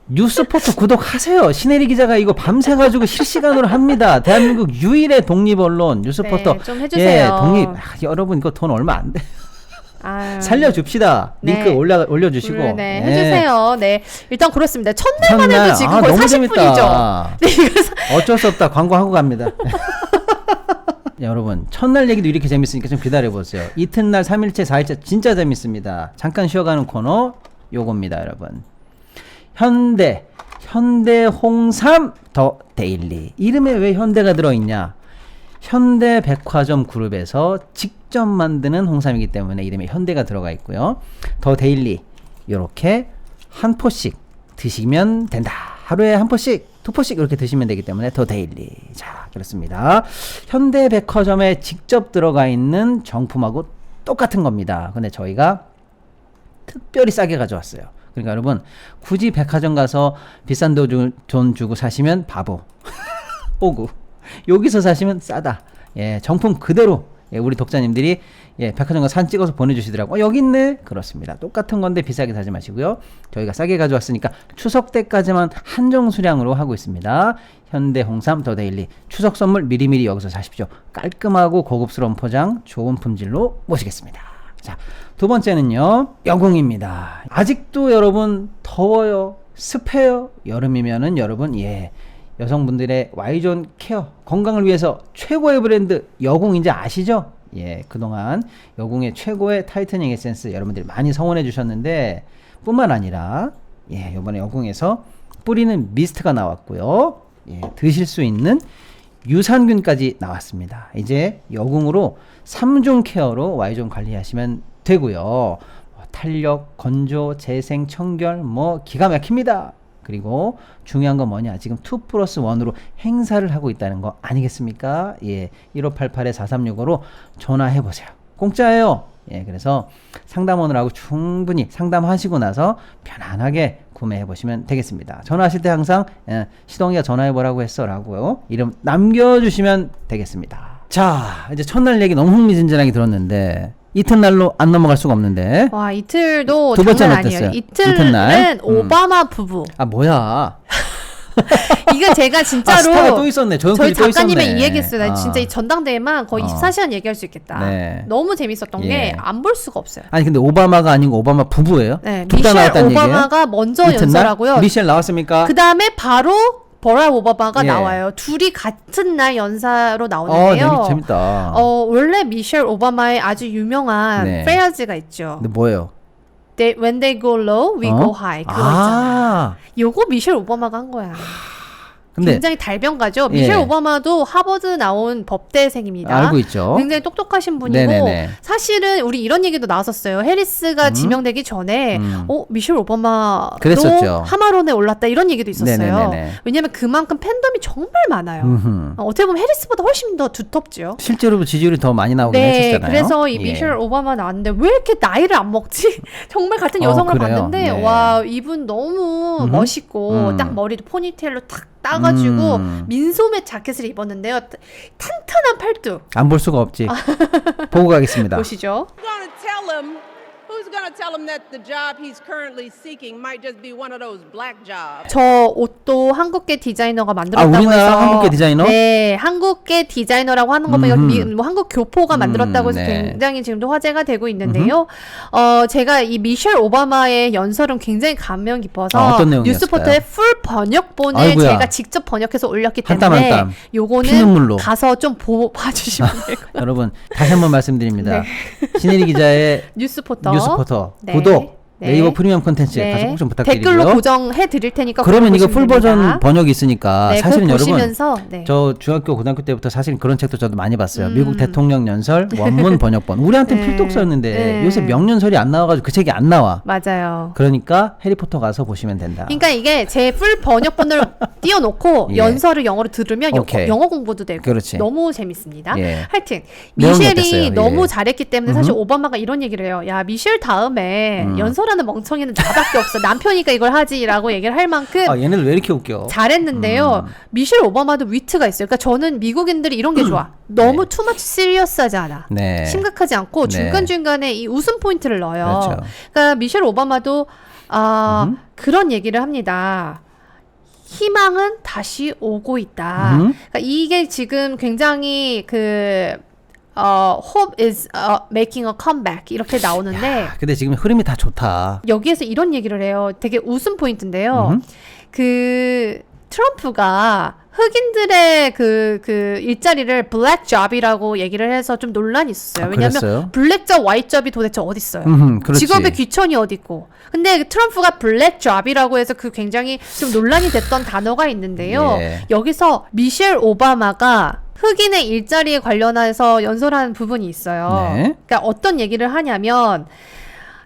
뉴스포터 구독하세요. 신혜리 기자가 이거 밤새가지고 실시간으로 합니다. 대한민국 유일의 독립 언론 뉴스포터. 네, 좀 해주세요. 예, 독립. 여러분 이거 돈 얼마 안 돼. 아유. 살려줍시다. 네. 링크 올려주시고. 네, 예. 해주세요. 네, 일단 그렇습니다. 첫날만 해도 지금 거의 너무 40분이죠. 재밌다. 네, 그래서 어쩔 수 없다. 광고하고 갑니다. 여러분 첫날 얘기도 이렇게 재밌으니까 좀 기다려보세요. 이튿날 3일째 4일째 진짜 재밌습니다. 잠깐 쉬어가는 코너 요겁니다. 여러분 현대 홍삼 더 데일리. 이름에 왜 현대가 들어있냐. 현대백화점 그룹에서 직접 만드는 홍삼이기 때문에 이름에 현대가 들어가 있고요. 더 데일리 요렇게 한 포씩 드시면 된다. 하루에 한 포씩, 두 포씩 이렇게 드시면 되기 때문에 더 데일리. 자, 그렇습니다. 현대백화점에 직접 들어가 있는 정품하고 똑같은 겁니다. 근데 저희가 특별히 싸게 가져왔어요. 그러니까 여러분 굳이 백화점 가서 비싼 돈 주고 사시면 바보. 오구. 여기서 사시면 싸다. 예, 정품 그대로 우리 독자님들이 백화점 가서 사진 찍어서 보내주시더라고. 여기 있네. 그렇습니다. 똑같은 건데 비싸게 사지 마시고요. 저희가 싸게 가져왔으니까 추석 때까지만 한정 수량으로 하고 있습니다. 현대 홍삼 더 데일리 추석 선물 미리미리 여기서 사십시오. 깔끔하고 고급스러운 포장, 좋은 품질로 모시겠습니다. 자, 두 번째는요. 여궁입니다. 아직도 여러분 더워요. 습해요. 여름이면은 여러분 여성분들의 Y존 케어 건강을 위해서 최고의 브랜드 여궁 이제 아시죠? 예, 그동안 여궁의 최고의 타이트닝 에센스 여러분들이 많이 성원해 주셨는데 뿐만 아니라 이번에 여궁에서 뿌리는 미스트가 나왔고요. 드실 수 있는 유산균까지 나왔습니다. 이제 여궁으로 3중 케어로 Y존 관리하시면 되고요. 탄력, 건조, 재생, 청결 기가 막힙니다. 그리고 중요한 건 뭐냐. 지금 2+1으로 행사를 하고 있다는 거 아니겠습니까? 1588-4365로 전화해보세요. 공짜예요. 그래서 상담원들하고 충분히 상담하시고 나서 편안하게 구매해보시면 되겠습니다. 전화하실 때 항상 시동이가 전화해보라고 했어 라고 이름 남겨주시면 되겠습니다. 자, 이제 첫날 얘기 너무 흥미진진하게 들었는데 이튿날로 안 넘어갈 수가 없는데. 와, 이틀도 두 번째는 장난 아니에요. 어땠어요? 이틀은 오바마 부부. 아, 뭐야. 이거 제가 진짜로 스타가 또 있었네. 저희 또 작가님의 있었네. 이 얘기했어요. 나 진짜 이 전당대회만 거의 24시간 얘기할 수 있겠다. 네. 너무 재밌었던 게 안 볼 수가 없어요. 아니 근데 오바마가 아니고 오바마 부부예요? 네, 둘 다 미셸 나왔다는 얘기예요? 오바마가 먼저 이튿날? 연설하고요. 미셸 나왔습니까? 그 다음에 바로 버락 오바마가 예. 나와요. 둘이 같은 날 연사로 나오는데요. 재밌다. 원래 미셸 오바마의 아주 유명한 네. 프레이즈가 있죠. 근데 뭐예요? When they go low, we go high. 그거 있잖아. 요거 미셸 오바마가 한 거야. 근데 굉장히 달변가죠. 미셸 오바마도 하버드 나온 법대생입니다. 알고 있죠. 굉장히 똑똑하신 분이고 네네네. 사실은 우리 이런 얘기도 나왔었어요. 해리스가 지명되기 전에 미셸 오바마도 그랬었죠. 하마론에 올랐다 이런 얘기도 있었어요. 네네네네. 왜냐하면 그만큼 팬덤이 정말 많아요. 어떻게 보면 해리스보다 훨씬 더 두텁죠. 실제로 지지율이 더 많이 나오긴 네, 했었잖아요. 그래서 이 미셸 오바마 나왔는데 왜 이렇게 나이를 안 먹지? 정말 같은 여성을 그래요? 봤는데 네. 와, 이분 너무 멋있고 딱 머리도 포니테일로 탁 따가지고 민소매 자켓을 입었는데요. 탄탄한 팔뚝. 안 볼 수가 없지. 보고 가겠습니다. 보시죠. Who's gonna tell him that the job he's currently seeking might just be one of those black jobs? 저 옷도 한국계 디자이너가 만들었다고 우리나라 해서 한국계 디자이너? 네, 한국계 디자이너라고 하는 거 보면 뭐 한국 교포가 만들었다고 해서 네. 굉장히 지금도 화제가 되고 있는데요. 제가 이 미셸 오바마의 연설은 굉장히 감명 깊어서 어떤 내용이었을까요? 뉴스포터의 풀 번역본을 아이고야. 제가 직접 번역해서 올렸기 한 땀 때문에 한 땀. 요거는 피눈물로. 가서 좀 봐주시면 돼요. 여러분 다시 한번 말씀드립니다. 신혜리 기자의 뉴스포터 네. 구독, 네. 네이버 프리미엄 콘텐츠 네. 가서 꼭 좀 부탁드리고요. 댓글로 고정해 드릴 테니까 그러면 이거 보시면 풀 됩니다. 버전 번역이 있으니까 네, 사실은 그거 여러분 보시면서, 네. 저 중학교 고등학교 때부터 사실 그런 책도 저도 많이 봤어요. 미국 대통령 연설 원문 번역본. 우리한테 네. 필독서였는데 네. 요새 명연설이 안 나와가지고 그 책이 안 나와. 맞아요. 그러니까 해리포터 가서 보시면 된다. 그러니까 이게 제 풀 번역본을 띄워놓고 예. 연설을 영어로 들으면 오케이. 영어 공부도 되고 그렇지. 너무 재밌습니다. 예. 하여튼 내용이 미셸이 어땠어요? 너무 예. 잘했기 때문에 사실 오바마가 이런 얘기를 해요. 야 미셸 다음에 연설하는 멍청이는 나밖에 없어. 남편이니까 이걸 하지라고 얘기를 할 만큼 아 얘네들 왜 이렇게 웃겨? 잘했는데요. 미셸 오바마도 위트가 있어요. 그러니까 저는 미국인들이 이런 게 좋아. 너무 투머치 시리어스하지 않아. 네. 심각하지 않고 네. 중간중간에 이 웃음 포인트를 넣어요. 그렇죠. 그러니까 미셸 오바마도 그런 얘기를 합니다. 희망은 다시 오고 있다. 그러니까 이게 지금 굉장히 hope is making a comeback 이렇게 나오는데 근데 지금 흐름이 다 좋다. 여기에서 이런 얘기를 해요. 되게 웃음 포인트인데요. 그 트럼프가 흑인들의 그 일자리를 블랙 잡이라고 얘기를 해서 좀 논란이 있었어요. 왜냐하면 그랬어요? 블랙 잡, 화이트 잡이 도대체 어디 있어요? 그렇지. 직업의 귀천이 어디 있고? 근데 트럼프가 블랙 잡이라고 해서 그 굉장히 좀 논란이 됐던 단어가 있는데요. 예. 여기서 미셸 오바마가 흑인의 일자리에 관련해서 연설하는 부분이 있어요. 네. 그러니까 어떤 얘기를 하냐면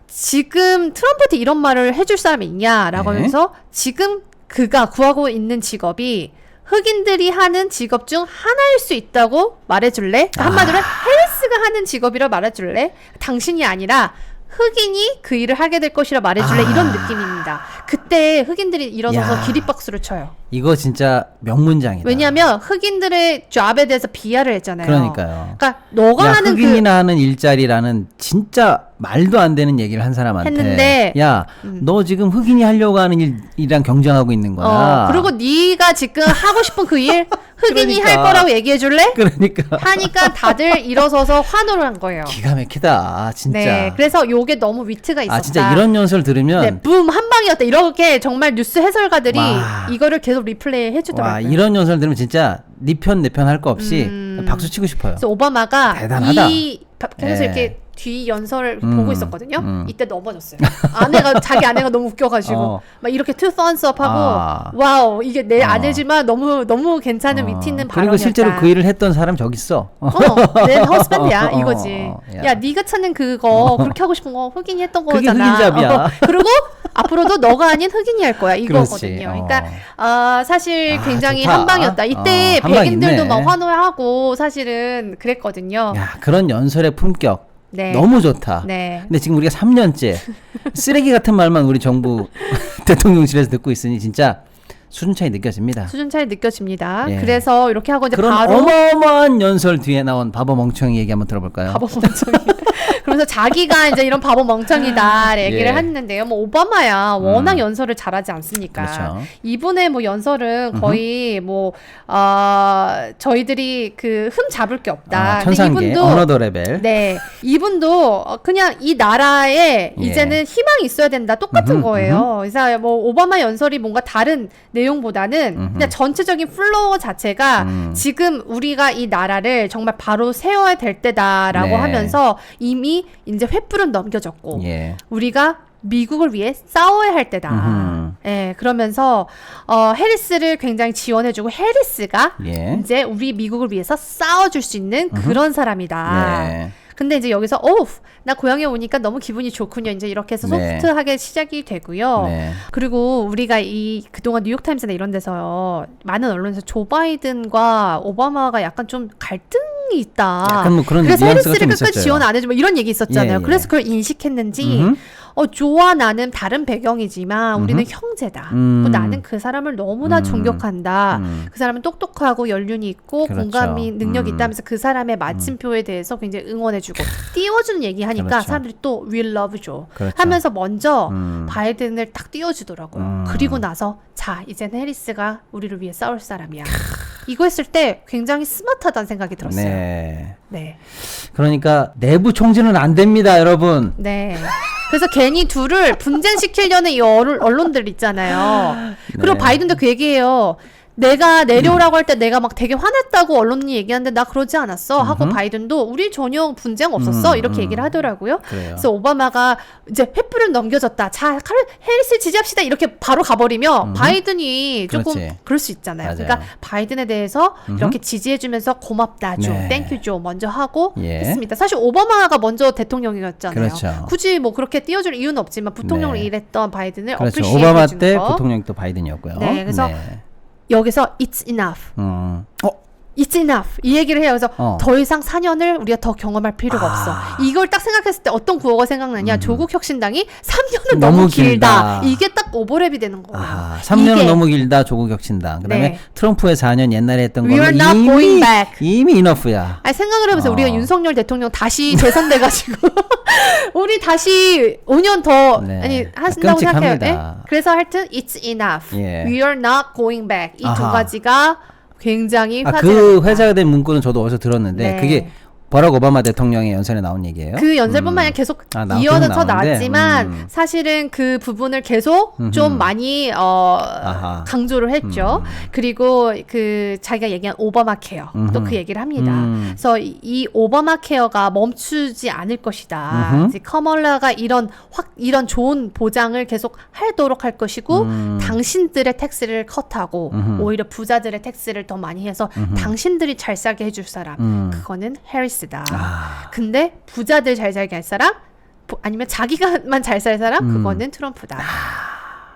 지금 트럼프한테 이런 말을 해줄 사람이 있냐라고 네. 하면서 지금 그가 구하고 있는 직업이 흑인들이 하는 직업 중 하나일 수 있다고 말해줄래? 그러니까 한마디로 해리스가 하는 직업이라 말해줄래? 당신이 아니라 흑인이 그 일을 하게 될 것이라 말해줄래? 이런 느낌입니다. 그때 흑인들이 일어서서 야. 기립박수를 쳐요. 이거 진짜 명문장이다. 왜냐하면 흑인들의 잡에 대해서 비하를 했잖아요. 그러니까요. 그러니까 너가 야, 하는 흑인이나 하는 일자리라는 진짜 말도 안 되는 얘기를 한 사람한테 했는데, 야, 너 지금 흑인이 하려고 하는 일이랑 경쟁하고 있는 거야. 그리고 네가 지금 하고 싶은 그 일 흑인이 그러니까. 할 거라고 얘기해 줄래? 그러니까 하니까 다들 일어서서 환호를 한 거예요. 기가 막히다, 진짜. 네, 그래서 요게 너무 위트가 있었다. 진짜 이런 연설 들으면 네, 붐 한 방이었다. 이렇게 정말 뉴스 해설가들이 와. 이거를 계속 리플레이 해주더라고요. 와, 이런 연설 들으면 진짜 네 편 내 편 할 거 없이 박수 치고 싶어요. 그래서 오바마가 대단하다. 계속 예. 이렇게 뒤 연설을 보고 있었거든요. 이때 넘어졌어요. 자기 아내가 너무 웃겨가지고 막 이렇게 투 thumbs up 하고 와우 이게 내 아내지만 너무 괜찮은 위트 있는 발언이었다. 그리고 실제로 그 일을 했던 사람 저기 있어. 내 허스밴드야 이거지. 야. 야 네가 찾는 그거 그렇게 하고 싶은 거 흑인이 했던 그게 거잖아. 흑인잡이야. 그리고 앞으로도 너가 아닌 흑인이 할 거야 이거거든요. 그렇지. 그러니까 사실 굉장히 좋다. 한방이었다. 이때 한방 백인들도 있네. 막 환호하고 사실은 그랬거든요. 야, 그런 연설의 품격 네. 너무 좋다. 네. 근데 지금 우리가 3년째 쓰레기 같은 말만 우리 정부 대통령실에서 듣고 있으니 진짜 수준 차이 느껴집니다. 수준 차이 느껴집니다. 예. 그래서 이렇게 하고 이제 그런 바로 어마어마한 연설 뒤에 나온 바보 멍청이 얘기 한번 들어볼까요? 바보 멍청이. 그러면서 자기가 이제 이런 바보 멍청이다 얘기를 예. 했는데요. 뭐 오바마야 워낙 연설을 잘하지 않습니까? 그렇죠. 이분의 뭐 연설은 거의 뭐 저희들이 그 흠 잡을 게 없다. 근데 천상계 언어도 레벨. 네, 이분도 그냥 이 나라에 예. 이제는 희망이 있어야 된다. 똑같은 거예요. 그래서 뭐 오바마 연설이 뭔가 다른 내용보다는 그냥 전체적인 플로우 자체가 지금 우리가 이 나라를 정말 바로 세워야 될 때다라고 네. 하면서 이미 이제 횃불은 넘겨졌고 예. 우리가 미국을 위해 싸워야 할 때다. 예, 그러면서 해리스를 굉장히 지원해주고 해리스가 예. 이제 우리 미국을 위해서 싸워줄 수 있는 그런 사람이다. 네. 근데 이제 여기서 나 고향에 오니까 너무 기분이 좋군요. 이제 이렇게 해서 네. 소프트하게 시작이 되고요. 네. 그리고 우리가 그동안 뉴욕타임스나 이런 데서 많은 언론에서 조 바이든과 오바마가 약간 좀 갈등이 있다. 약간 뭐 그런 그래서 뉘앙스가 해리스를 좀 끝까지 있었죠. 지원 안 해주면 이런 얘기 있었잖아요. 예, 예. 그래서 그걸 인식했는지 조와 나는 다른 배경이지만 우리는 형제다. 나는 그 사람을 너무나 존경한다. 그 사람은 똑똑하고 연륜이 있고 그렇죠. 공감이 능력이 있다면서 그 사람의 마침표에 대해서 굉장히 응원해주고 띄워주는 얘기하니까 그렇죠. 사람들이 또 we love you 그렇죠. 하면서 먼저 바이든을 딱 띄워주더라고요. 그리고 나서 자 이젠 해리스가 우리를 위해 싸울 사람이야. 이거 했을 때 굉장히 스마트하다는 생각이 들었어요. 네. 네. 그러니까 내부 총질은 안 됩니다, 여러분. 네. 그래서 괜히 둘을 분쟁시키려는 이 언론들 있잖아요. 그리고 네. 바이든도 그 얘기해요. 내가 내려오라고 할 때 내가 막 되게 화냈다고 언론이 얘기하는데 나 그러지 않았어 하고 바이든도 우리 전혀 분쟁 없었어 이렇게 얘기를 하더라고요. 그래요. 그래서 오바마가 이제 횃불을 넘겨줬다. 자, 해리스 지지합시다 이렇게 바로 가버리면 바이든이 조금 그렇지. 그럴 수 있잖아요. 맞아요. 그러니까 바이든에 대해서 이렇게 지지해주면서 고맙다 조, 네. 땡큐 조 먼저 하고 예. 했습니다. 사실 오바마가 먼저 대통령이었잖아요. 그렇죠. 굳이 뭐 그렇게 띄워줄 이유는 없지만 부통령을 네. 일했던 바이든을 그렇죠. 어프리시에이트 오바마 해주는 때 거. 부통령이 또 바이든이었고요. 네, 그래서 여기서 it's enough. It's enough. 이 얘기를 해요. 그래서 더 이상 4년을 우리가 더 경험할 필요가 없어. 이걸 딱 생각했을 때 어떤 구호가 생각나냐. 조국 혁신당이 3년은 너무 길다. 이게 딱 오버랩이 되는 거예요. 3년은 이게 너무 길다. 조국 혁신당. 그다음에 네. 트럼프의 4년 옛날에 했던 We are 거는 not going back. 이미 이너프야. 아니 생각을 해보세요. 우리가 윤석열 대통령 다시 재선돼가지고 우리 다시 5년 더 네. 아니 하신다고 생각해요. 끔찍합니다. 네? 그래서 하여튼 it's enough. 예. We are not going back. 이 두 아하. 가지가 굉장히 화제가 그 됐다. 회자가 된 문구는 저도 어디서 들었는데 네. 그게 버락 오바마 대통령의 연설에 나온 얘기예요. 그 연설뿐만 아니라 계속 계속 이어서 나오는데, 나왔지만 사실은 그 부분을 계속 좀 많이 아하. 강조를 했죠. 그리고 그 자기가 얘기한 오바마 케어 또 그 얘기를 합니다. 그래서 이 오바마 케어가 멈추지 않을 것이다. 이제 커멀라가 이런 좋은 보장을 계속 하도록 할 것이고 당신들의 텍스를 컷하고 오히려 부자들의 텍스를 더 많이 해서 당신들이 잘 살게 해줄 사람 그거는 해리스다. 근데 부자들 잘 살게 할 사람 아니면 자기가만 잘 살 사람 그거는 트럼프다.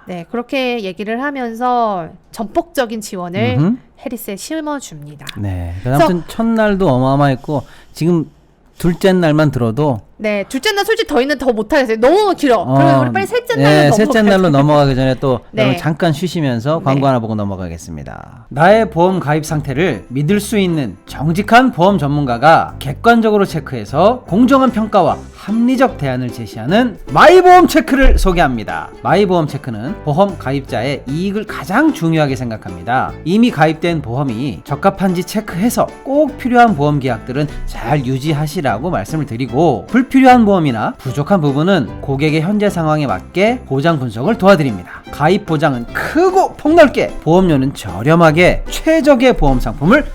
네, 그렇게 얘기를 하면서 전폭적인 지원을 해리스에 심어줍니다. 네. 아무튼 첫날도 어마어마했고 지금 둘째 날만 들어도 네, 둘째 날 솔직히 저희는 더 못하겠어요. 너무 길어. 그러면 우리 빨리 셋째 날로 넘어가야 셋째 날로 넘어가기 전에 또 네. 여러분 잠깐 쉬시면서 광고 하나 보고 넘어가겠습니다. 나의 보험 가입 상태를 믿을 수 있는 정직한 보험 전문가가 객관적으로 체크해서 공정한 평가와 합리적 대안을 제시하는 마이보험 체크를 소개합니다. 마이보험 체크는 보험 가입자의 이익을 가장 중요하게 생각합니다. 이미 가입된 보험이 적합한지 체크해서 꼭 필요한 보험 계약들은 잘 유지하시라고 말씀을 드리고 불필요한 보험이나 부족한 부분은 고객의 현재 상황에 맞게 보장 분석을 도와드립니다. 가입 보장은 크고 폭넓게, 보험료는 저렴하게 최적의 보험 상품을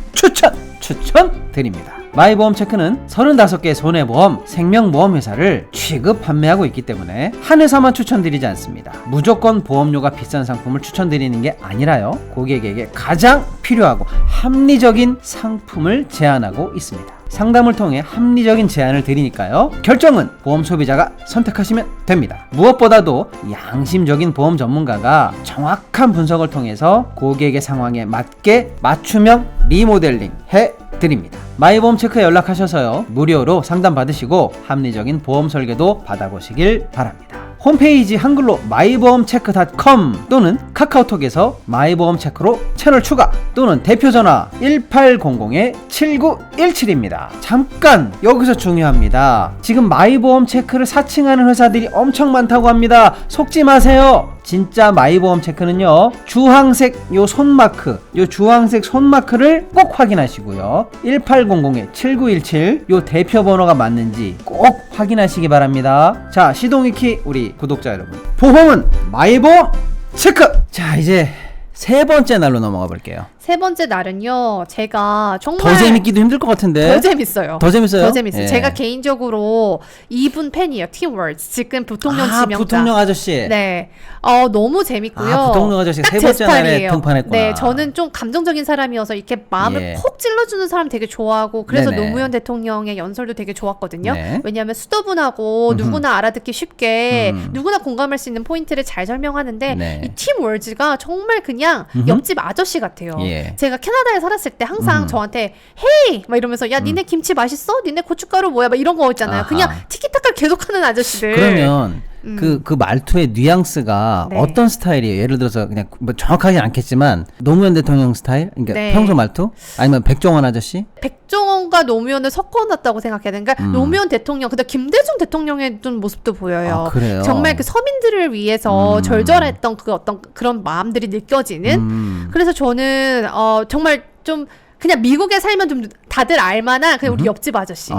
추천드립니다. 마이보험 체크는 35개 손해보험, 생명보험 회사를 취급 판매하고 있기 때문에 한 회사만 추천드리지 않습니다. 무조건 보험료가 비싼 상품을 추천드리는 게 아니라요. 고객에게 가장 필요하고 합리적인 상품을 제안하고 있습니다. 상담을 통해 합리적인 제안을 드리니까요. 결정은 보험 소비자가 선택하시면 됩니다. 무엇보다도 양심적인 보험 전문가가 정확한 분석을 통해서 고객의 상황에 맞게 맞춤형 리모델링 해드립니다. 마이보험 체크에 연락하셔서요. 무료로 상담 받으시고 합리적인 보험 설계도 받아보시길 바랍니다. 홈페이지 한글로 마이보험체크.com 또는 카카오톡에서 마이보험체크로 채널 추가 또는 대표전화 1800-7917입니다. 잠깐 여기서 중요합니다. 지금 마이보험체크를 사칭하는 회사들이 엄청 많다고 합니다. 속지 마세요. 진짜 마이보험체크는요, 주황색 요 손마크, 요 주황색 손마크를 꼭 확인하시고요. 1800-7917 요 대표번호가 맞는지 꼭 확인하시기 바랍니다. 자, 시동이키 우리 구독자 여러분, 보험은 마이보험체크! 자, 이제 세 번째 날로 넘어가 볼게요. 세 번째 날은요, 제가 정말 더 재밌기도 힘들 것 같은데. 더 재밌어요. 더 재밌어요? 더 재밌어요. 예. 제가 개인적으로 이분 팬이에요. T-Words. 지금 부통령 지명자. 부통령 아저씨. 네. 너무 재밌고요. 부통령 아저씨가 딱 세 제 번째 날에 스타일이에요. 등판했구나. 네, 저는 좀 감정적인 사람이어서 이렇게 마음을 예. 콕 찔러주는 사람 되게 좋아하고, 그래서 네네. 노무현 대통령의 연설도 되게 좋았거든요. 네. 왜냐하면 수더분하고 누구나 알아듣기 쉽게 누구나 공감할 수 있는 포인트를 잘 설명하는데, 네. 이 팀월즈가 정말 그냥 옆집 아저씨 같아요. 예. 제가 캐나다에 살았을 때 항상 저한테 헤이 막 이러면서 야 니네 김치 맛있어? 니네 고춧가루 뭐야? 막 이런 거 있잖아요. 아하. 그냥 티키타카 계속하는 아저씨들. 그러면 그 말투의 뉘앙스가 네. 어떤 스타일이에요? 예를 들어서 그냥 뭐 정확하진 않겠지만 노무현 대통령 스타일? 그러니까 네. 평소 말투? 아니면 백종원 아저씨? 백종원과 노무현을 섞어놨다고 생각해야 되니까 노무현 대통령, 근데 김대중 대통령의 좀 모습도 보여요. 아, 그래요? 정말 그 서민들을 위해서 절절했던 그 어떤 그런 마음들이 느껴지는. 그래서 저는 정말 좀 그냥 미국에 살면 좀 다들 알만한 그냥 우리 옆집 아저씨.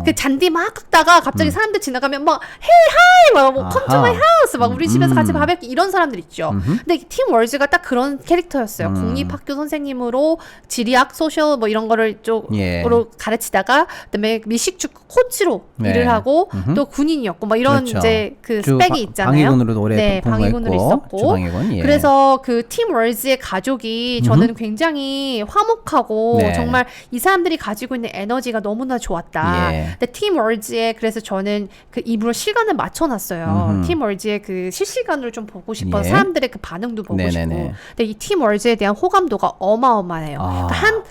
그 잔디 막 깎다가 갑자기 사람들 지나가면 막 헤이 하이 막 come to my house 막 우리 집에서 같이 바베큐 이런 사람들 있죠. 근데 팀 월즈가 딱 그런 캐릭터였어요. 공립학교 선생님으로 지리학, 소셜 뭐 이런 거를 쪽으로 가르치다가 그다음에 미식축구 코치로 일을 하고 또 군인이었고 뭐 이런 그렇죠. 이제 그 주 스펙이 있잖아요. 방위군으로도 오래 네, 방위군으로 있었고. 주방위군. 예. 그래서 그 팀 월즈의 가족이 저는 굉장히 화목하고 네. 정말 이 사람들이 가지고 있는 에너지가 너무나 좋았다. 예. 근데 팀 월즈의 그래서 저는 그 일부러 시간을 맞춰놨어요. 팀 월즈의 그 실시간으로 좀 보고 싶어. 예. 사람들의 그 반응도 보고 네네네. 싶고. 근데 이 팀 월즈에 대한 호감도가 어마어마해요. 아. 그러니까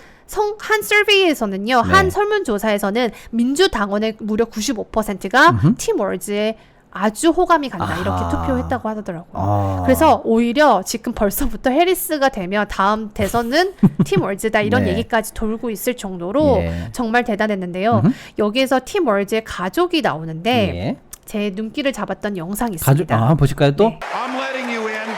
한 서베이에서는요, 네. 한 설문조사에서는 민주당원의 무려 95%가 팀 월즈에 아주 호감이 간다 이렇게 아하. 투표했다고 하더라고요. 아. 그래서 오히려 지금 벌써부터 해리스가 되면 다음 대선은 팀 월즈다 이런 네. 얘기까지 돌고 있을 정도로 예. 정말 대단했는데요. 여기에서 팀 월즈의 가족이 나오는데 예. 제 눈길을 잡았던 영상이 가족 있습니다. 한번 보실까요 또? 네. I'm letting you in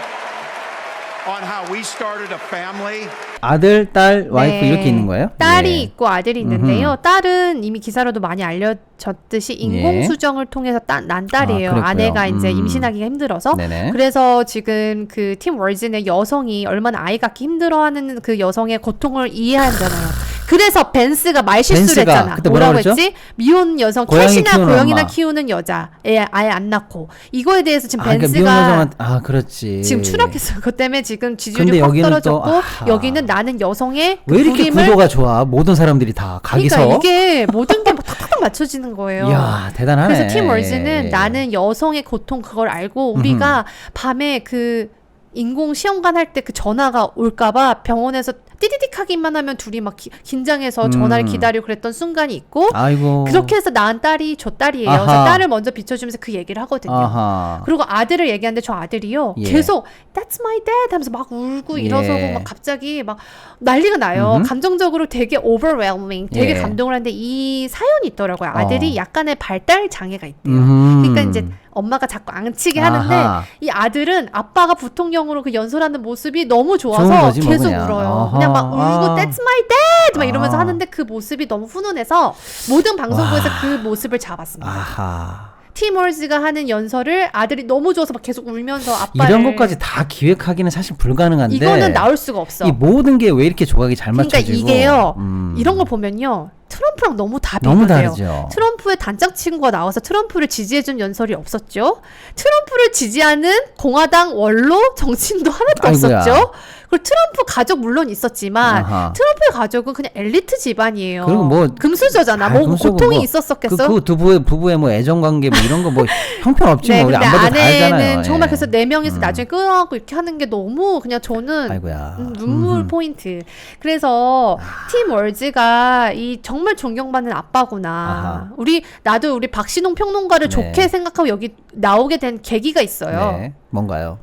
on how we started a family. 아들, 딸, 와이프 네. 이렇게 있는 거예요? 딸이 예. 있고 아들이 있는데요. 딸은 이미 기사로도 많이 알려졌듯이 인공수정을 통해서 난 딸이에요. 아, 그랬고요. 아내가 이제 임신하기가 힘들어서. 네네. 그래서 지금 그 팀 월즈의 여성이 얼마나 아이 갖기 힘들어하는 그 여성의 고통을 이해한잖아요. 그래서 벤스가 말실수를 벤스가 했잖아. 그때 뭐라고 뭐라고 그랬죠? 했지? 미혼 여성 고양이 캣이나 키우는 고양이나 엄마. 키우는 여자 애 아예 안 낳고 이거에 대해서 지금 그러니까 벤스가 미혼 여성한테 그렇지. 지금 추락했어요. 그것 때문에 지금 근데 지지율이 확 여기는 또, 떨어졌고 아하. 여기는 나는 여성의 그 왜 이렇게 부림을 구도가 좋아? 모든 사람들이 다 가기서. 그러니까 이게 모든 게 탁탁 맞춰지는 거예요. 이야 대단하네. 그래서 팀 월즈는 나는 여성의 고통 그걸 알고 우리가 밤에 그 인공 시험관 할 때 그 전화가 올까봐 병원에서 띠디딕 하기만 하면 둘이 막 긴장해서 전화를 기다리고 그랬던 순간이 있고 아이고. 그렇게 해서 낳은 딸이 저 딸이에요. 아하. 그래서 딸을 먼저 비춰주면서 그 얘기를 하거든요. 아하. 그리고 아들을 얘기하는데 저 아들이요 예. 계속 That's my dad 하면서 막 울고 일어서고 예. 막 갑자기 막 난리가 나요. 감정적으로 되게 overwhelming, 되게 예. 감동을 하는데 이 사연이 있더라고요. 아들이 약간의 발달 장애가 있대요. 음흠. 그러니까 이제 엄마가 자꾸 앙치게 아하. 하는데 이 아들은 아빠가 부통령으로 그 연설하는 모습이 너무 좋은 좋아서 거지, 뭐 계속 그냥. 울어요. 아하. 그냥 막 울고 아. That's my dad 막 이러면서 아. 하는데 그 모습이 너무 훈훈해서 모든 방송국에서 그 모습을 잡았습니다. 아하. 팀 월즈가 하는 연설을 아들이 너무 좋아서 막 계속 울면서 아빠를 이런 것까지 다 기획하기는 사실 불가능한데. 이거는 나올 수가 없어. 이 모든 게 왜 이렇게 조각이 잘 그러니까 맞춰지고. 이게요. 이런 거 보면요. 트럼프랑 너무 다 너무 비교돼요. 다르죠. 트럼프의 단짝 친구가 나와서 트럼프를 지지해준 연설이 없었죠. 트럼프를 지지하는 공화당 원로 정치인도 하나도 아이고야. 없었죠. 그리고 트럼프 가족 물론 있었지만 아하. 트럼프의 가족은 그냥 엘리트 집안이에요. 그리고 뭐 금수저잖아. 뭐 금수저고 고통이 뭐 있었었겠어? 그 부부의 뭐 애정 관계 뭐 이런 거 뭐 형편없지 네, 뭐 우리 근데 안 봐도 다 알잖아요. 아내는 정말 예. 그래서 4명이서 나중에 끊어갖고 이렇게 하는 게 너무 그냥 저는 아이고야. 눈물 포인트. 그래서 팀 월즈가 이 정말 존경받는 아빠구나. 아하. 나도 우리 박신홍 평론가를 네. 좋게 생각하고 여기 나오게 된 계기가 있어요. 네. 뭔가요?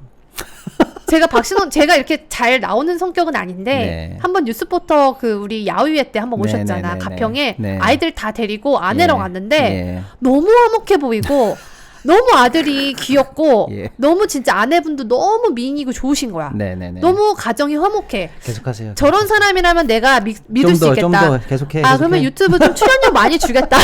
제가 이렇게 잘 나오는 성격은 아닌데 네. 한번 뉴스포터 그 우리 야유회 때 한번 네, 오셨잖아. 네, 네, 가평에 네. 아이들 다 데리고 아내랑 예. 왔는데 예. 너무 화목해 보이고 너무 아들이 귀엽고 예. 너무 진짜 아내분도 너무 미인이고 좋으신 거야. 네네네. 너무 가정이 화목해. 계속하세요. 저런 사람이라면 내가 믿을 수 있겠다. 좀 더 계속해. 그러면 유튜브 좀 출연료 많이 주겠다.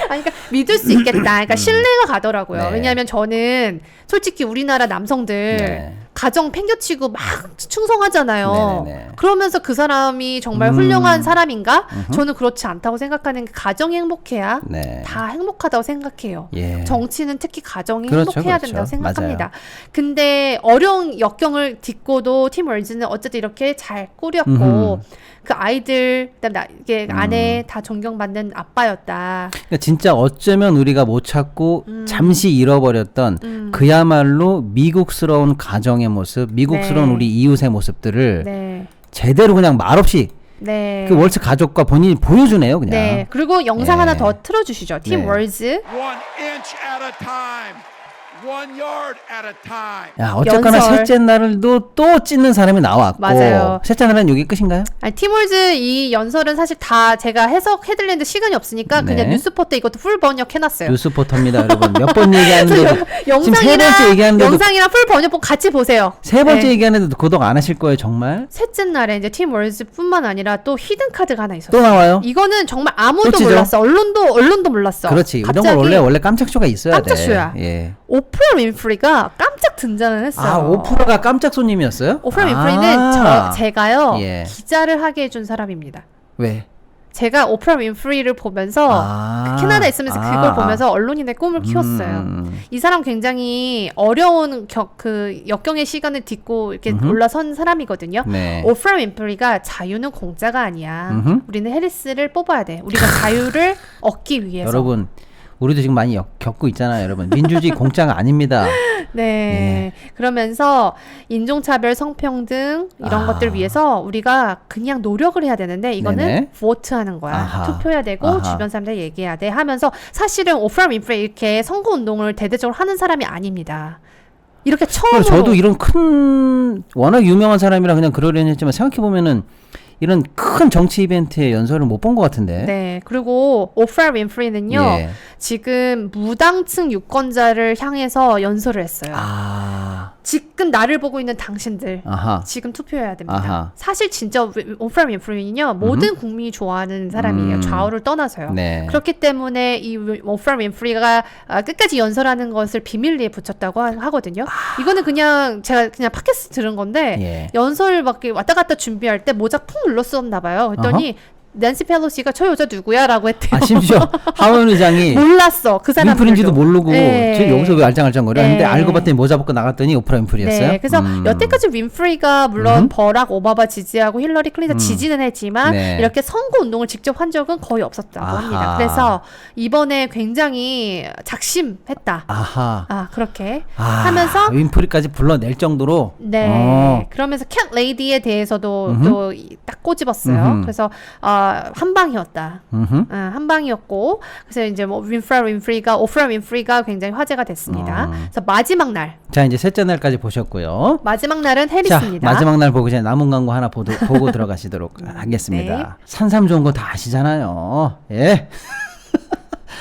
그러니까 믿을 수 있겠다. 그러니까 신뢰가 가더라고요. 네. 왜냐하면 저는 솔직히 우리나라 남성들 네. 가정 팽겨치고 막 충성하잖아요. 네네네. 그러면서 그 사람이 정말 훌륭한 사람인가? 저는 그렇지 않다고 생각하는 게 가정이 행복해야 네. 다 행복하다고 생각해요. 예. 정치는 특히 가정이 그렇죠, 행복해야 그렇죠. 된다고 생각합니다. 맞아요. 근데 어려운 역경을 딛고도 팀 월즈는 어쨌든 이렇게 잘 꾸렸고 그 아이들 그다음 이게 아내 다 존경받는 아빠였다. 그러니까 진짜 어쩌면 우리가 못 찾고 잠시 잃어버렸던 그야말로 미국스러운 가정의 모습, 미국스러운 네. 우리 이웃의 모습들을 네. 제대로 그냥 말없이 네. 그 월츠 가족과 본인이 보여주네요, 그냥. 네. 그리고 영상 예. 하나 더 틀어주시죠. 팀 네. 월즈. 1 inch at a time. 1 yard at a time. 야, 어쨌거나 연설. 셋째 날도 또 찢는 사람이 나왔고. 맞아요. 셋째 날은 여기 끝인가요? 아니, 팀월즈 이 연설은 사실 다 제가 해석해드리는데 시간이 없으니까 네. 그냥 뉴스포터 이것도 풀 번역해놨어요. 뉴스포터입니다, 여러분. 몇 번 얘기하는데도 지금 세 영상이랑 번째 얘기하는데도 영상이랑 풀 번역 같이 보세요. 세 번째 네. 얘기하는데도 구독 안 하실 거예요, 정말? 셋째 날에 이제 팀월즈뿐만 아니라 또 히든 카드가 하나 있었어요. 또 나와요? 이거는 정말 또 아무도 찢어? 몰랐어. 언론도 몰랐어. 그렇지. 이런 갑자기 거 원래 깜짝 쇼가 있어야 돼. 깜짝 쇼야. 예. 오프라 윈프리가 깜짝 등장을 했어요. 아, 오프라가 깜짝 손님이었어요? 오프라 윈프리는 제가요 예. 기자를 하게 해준 사람입니다. 왜? 제가 오프라 윈프리를 보면서 아. 캐나다에 있으면서 그걸 보면서 언론인의 꿈을 키웠어요. 이 사람 굉장히 어려운 그 역경의 시간을 딛고 이렇게 올라선 사람이거든요. 네. 오프라 윈프리가 자유는 공짜가 아니야. 음흠. 우리는 해리스를 뽑아야 돼. 우리가 자유를 얻기 위해서. 여러분, 우리도 지금 많이 겪고 있잖아요, 여러분. 민주주의 공짜가 아닙니다. 네. 그러면서 인종차별, 성평등 이런 것들 위해서 우리가 그냥 노력을 해야 되는데 이거는 네네. 보트하는 거야. 아하. 투표해야 되고 아하. 주변 사람들 얘기해야 돼 하면서 사실은 오프라 윈프리 이렇게 선거운동을 대대적으로 하는 사람이 아닙니다. 이렇게 처음으로 저도 이런 큰 워낙 유명한 사람이라 그냥 그러려니 했지만 생각해 보면은 이런 큰 정치 이벤트의 연설을 못 본 것 같은데. 네. 그리고 오프라 윈프리는요. 예. 지금 무당층 유권자를 향해서 연설을 했어요. 아. 지금 나를 보고 있는 당신들 아하. 지금 투표해야 됩니다. 아하. 사실 진짜 오프라 윈프리는요 모든 국민이 좋아하는 사람이에요. 좌우를 떠나서요. 네. 그렇기 때문에 이 오프라 윈프리가 끝까지 연설하는 것을 비밀리에 붙였다고 하거든요. 이거는 그냥 제가 그냥 팟캐스트 들은 건데 예. 연설 막 왔다 갔다 준비할 때 모자 푹 눌렀었나 봐요. 그랬더니 낸시 펠로시가 저 여자 누구야라고 했대요. 아, 심지어 하원 의장이 몰랐어 그 사람 윈프리인지도 모르고 네. 지금 여기서 왜 알짱알짱거려 했는데 네. 알고 봤더니 모자 벗고 나갔더니 오프라 윈프리였어요. 네, 그래서 여태까지 윈프리가 물론 버락 오바마 지지하고 힐러리 클린턴 지지는 했지만 네. 이렇게 선거 운동을 직접 한 적은 거의 없었다고 아하. 합니다. 그래서 이번에 굉장히 작심했다. 아하. 그렇게 아, 하면서 윈프리까지 불러낼 정도로. 네. 그러면서 캣 레이디에 대해서도 또 딱 꼬집었어요. 그래서 한 방이었다. 한 방이었고 그래서 이제 뭐 오프라 윈프리가 굉장히 화제가 됐습니다. 그래서 마지막 날. 자, 이제 셋째 날까지 보셨고요. 마지막 날은 자, 해리스입니다. 마지막 날 보기 전에 남은 광고 하나 보고 들어가시도록 하겠습니다. 네. 산삼 좋은 거 다 아시잖아요. 예.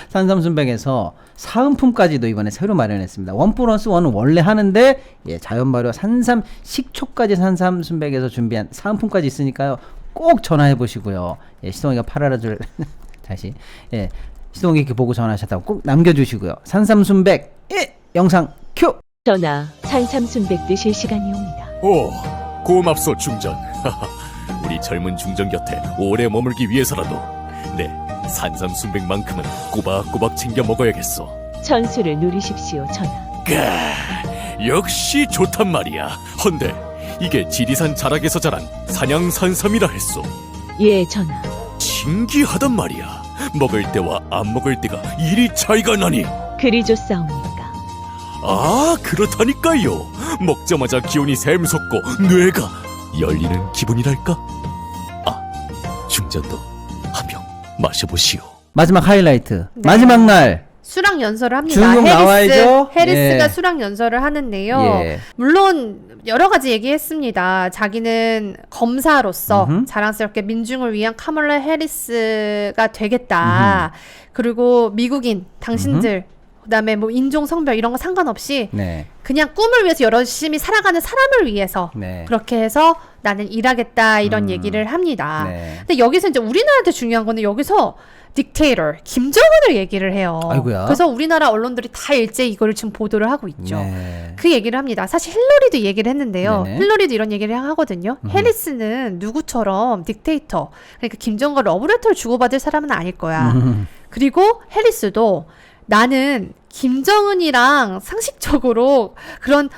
산삼순백에서 사은품까지도 이번에 새로 마련했습니다. 1+1은 원래 하는데 자연 발효 산삼 식초까지 산삼순백에서 준비한 사은품까지 있으니까요. 꼭 전화해 보시고요. 시동이가 팔아줄 다시 시동이 이렇게 보고 전화하셨다고 꼭 남겨주시고요. 산삼순백 영상 큐. 전하, 산삼순백 드실 시간이 옵니다. 오, 고맙소 중전. 우리 젊은 중전 곁에 오래 머물기 위해서라도 네, 산삼순백만큼은 꼬박꼬박 챙겨 먹어야겠소. 천수를 누리십시오, 전하. 역시 좋단 말이야. 헌데 이게 지리산 자락에서 자란 산양 산삼이라 했소. 예, 전하. 신기하단 말이야. 먹을 때와 안 먹을 때가 이리 차이가 나니. 그리 좋사옵니까? 아, 그렇다니까요. 먹자마자 기운이 샘솟고 뇌가 열리는 기분이랄까. 아, 중전도 한 병 마셔보시오. 마지막 하이라이트. 네. 마지막 날. 수락 연설을 합니다. 주인공 나와야죠. 해리스가 예. 수락 연설을 하는데요. 예. 물론 여러 가지 얘기했습니다. 자기는 검사로서 자랑스럽게 민중을 위한 카멀라 해리스가 되겠다. 그리고 미국인 당신들 그다음에 뭐 인종 성별 이런 거 상관없이 네. 그냥 꿈을 위해서 열심히 살아가는 사람을 위해서 네. 그렇게 해서 나는 일하겠다 이런 얘기를 합니다. 네. 근데 여기서 이제 우리나라한테 중요한 거는 여기서 딕테이터 김정은을 얘기를 해요. 아이고야. 그래서 우리나라 언론들이 다 일제히 이거를 지금 보도를 하고 있죠. 네. 그 얘기를 합니다. 사실 힐러리도 얘기를 했는데요. 네네. 힐러리도 이런 얘기를 하거든요. 해리스는 누구처럼 딕테이터, 그러니까 김정은과 러브레터를 주고받을 사람은 아닐 거야. 그리고 해리스도 나는 김정은이랑 상식적으로 그런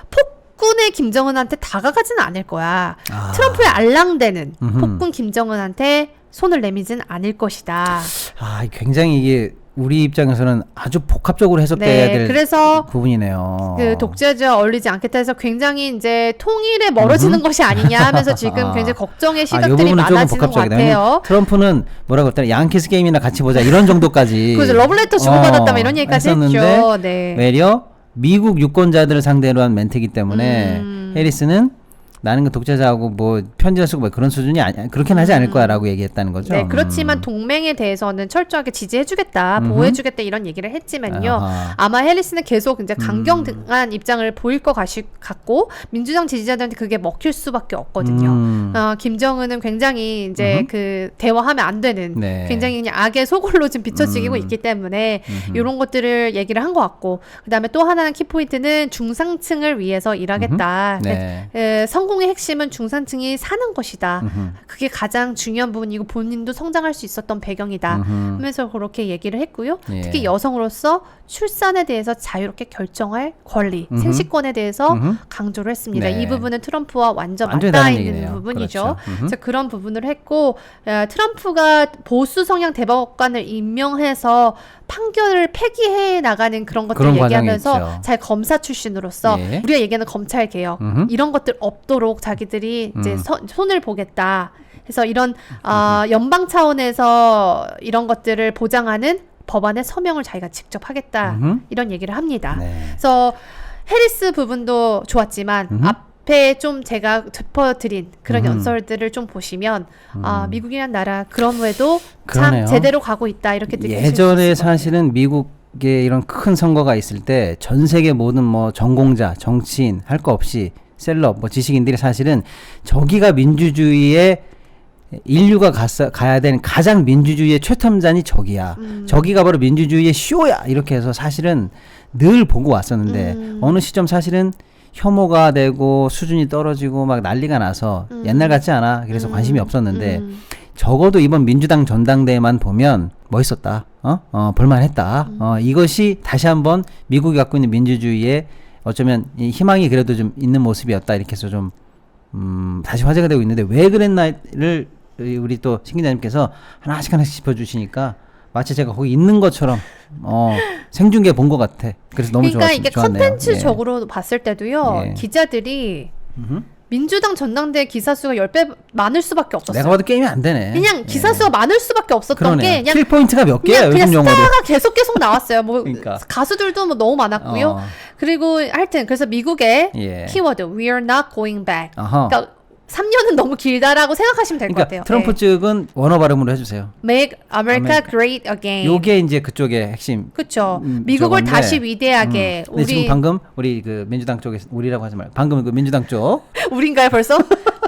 폭군의 김정은한테 다가가지는 않을 거야. 트럼프의 알랑대는 폭군 김정은한테 손을 내미진 않을 것이다. 아, 굉장히 이게 우리 입장에서는 아주 복합적으로 해석돼야 될 그래서 부분이네요. 그 독재자 어울리지 않겠다 해서 굉장히 이제 통일에 멀어지는 것이 아니냐 하면서 지금 굉장히 걱정의 이 시각들이 부분은 조금 많아지는 것 복합적이다. 같아요. 왜냐면 트럼프는 뭐라고 했더니 양키스 게임이나 같이 보자 이런 정도까지 그래서 러블레터 주고받았다면 이런 얘기까지 했었는데 했죠. 네. 외려 미국 유권자들을 상대로 한 멘트이기 때문에 해리스는 나는 그 독재자하고 뭐 편지를 쓰고 뭐 그런 수준이 아니야. 그렇게는 하지 않을 거야라고 얘기했다는 거죠. 네, 그렇지만 동맹에 대해서는 철저하게 지지해주겠다, 보호해주겠다 이런 얘기를 했지만요. 아하. 아마 해리스는 계속 이제 강경한 입장을 보일 것 같고 민주당 지지자들한테 그게 먹힐 수밖에 없거든요. 김정은은 굉장히 이제 그 대화하면 안 되는 네. 굉장히 그냥 악의 소굴로 지금 비춰지고 있기 때문에 이런 것들을 얘기를 한 것 같고 그다음에 또 하나는 키포인트는 중상층을 위해서 일하겠다. 네. 성공의 핵심은 중산층이 사는 것이다. 그게 가장 중요한 부분이고 본인도 성장할 수 있었던 배경이다. 하면서 그렇게 얘기를 했고요. 예. 특히 여성으로서 출산에 대해서 자유롭게 결정할 권리, 생식권에 대해서 강조를 했습니다. 네. 이 부분은 트럼프와 완전히 다른 맞닿아 있는 얘기네요. 부분이죠. 그렇죠. 그래서 그런 부분을 했고 트럼프가 보수 성향 대법관을 임명해서 판결을 폐기해 나가는 그런 것들을 그런 얘기하면서 과정이 있죠. 잘 검사 출신으로서 예. 우리가 얘기하는 검찰 개혁 이런 것들 없도록 자기들이 이제 손을 보겠다. 그래서 이런 연방 차원에서 이런 것들을 보장하는 법안에 서명을 자기가 직접 하겠다. 이런 얘기를 합니다. 네. 그래서 해리스 부분도 좋았지만 앞에 좀 제가 짚어드린 그런 연설들을 좀 보시면 미국이란 나라 그런 후에도 그러네요. 참 제대로 가고 있다 이렇게 느낄 수 있을 예전에 것 사실은 미국에 이런 큰 선거가 있을 때 전 세계 모든 뭐 전공자, 정치인 할 거 없이 셀럽, 뭐 지식인들이 사실은 저기가 민주주의의 인류가 가야 되는 가장 민주주의의 최첨단이 저기야. 저기가 바로 민주주의의 쇼야. 이렇게 해서 사실은 늘 보고 왔었는데 어느 시점 사실은 혐오가 되고 수준이 떨어지고 막 난리가 나서 옛날 같지 않아. 그래서 관심이 없었는데 적어도 이번 민주당 전당대회만 보면 멋있었다. 볼만했다. 이것이 다시 한번 미국이 갖고 있는 민주주의의 어쩌면 이 희망이 그래도 좀 있는 모습이었다. 이렇게 해서 좀 다시 화제가 되고 있는데 왜 그랬나를 우리 또 신 기자님께서 하나씩 짚어주시니까 마치 제가 거기 있는 것처럼 생중계 본 것 같아. 그래서 너무 그러니까 이게 좋았네요. 컨텐츠적으로 봤을 때도요. 예. 기자들이 민주당 전당대회 기사 수가 10배 많을 수밖에 없었어요. 내가 봐도 게임이 안 되네. 그냥 기사 수가 많을 수밖에 없었던 그러네. 게 그냥 킬 포인트가 몇 개야 그냥 요즘 용어로. 스타가 계속 나왔어요. 뭐 그러니까. 가수들도 뭐 너무 많았고요. 어. 그리고 하여튼 그래서 미국의 예. 키워드 We are not going back. 어허. 그러니까 3년은 너무 길다라고 생각하시면 될 것 그러니까 같아요. 트럼프 네. 측은 원어 발음으로 해주세요. Make America America. Great Again. 요게 이제 그쪽의 핵심. 그렇죠. 미국을 저건데. 다시 위대하게 근데 지금 우리 방금 우리 그 민주당 쪽에 우리라고 하지 말고 방금 그 민주당 쪽 우린가요 벌써?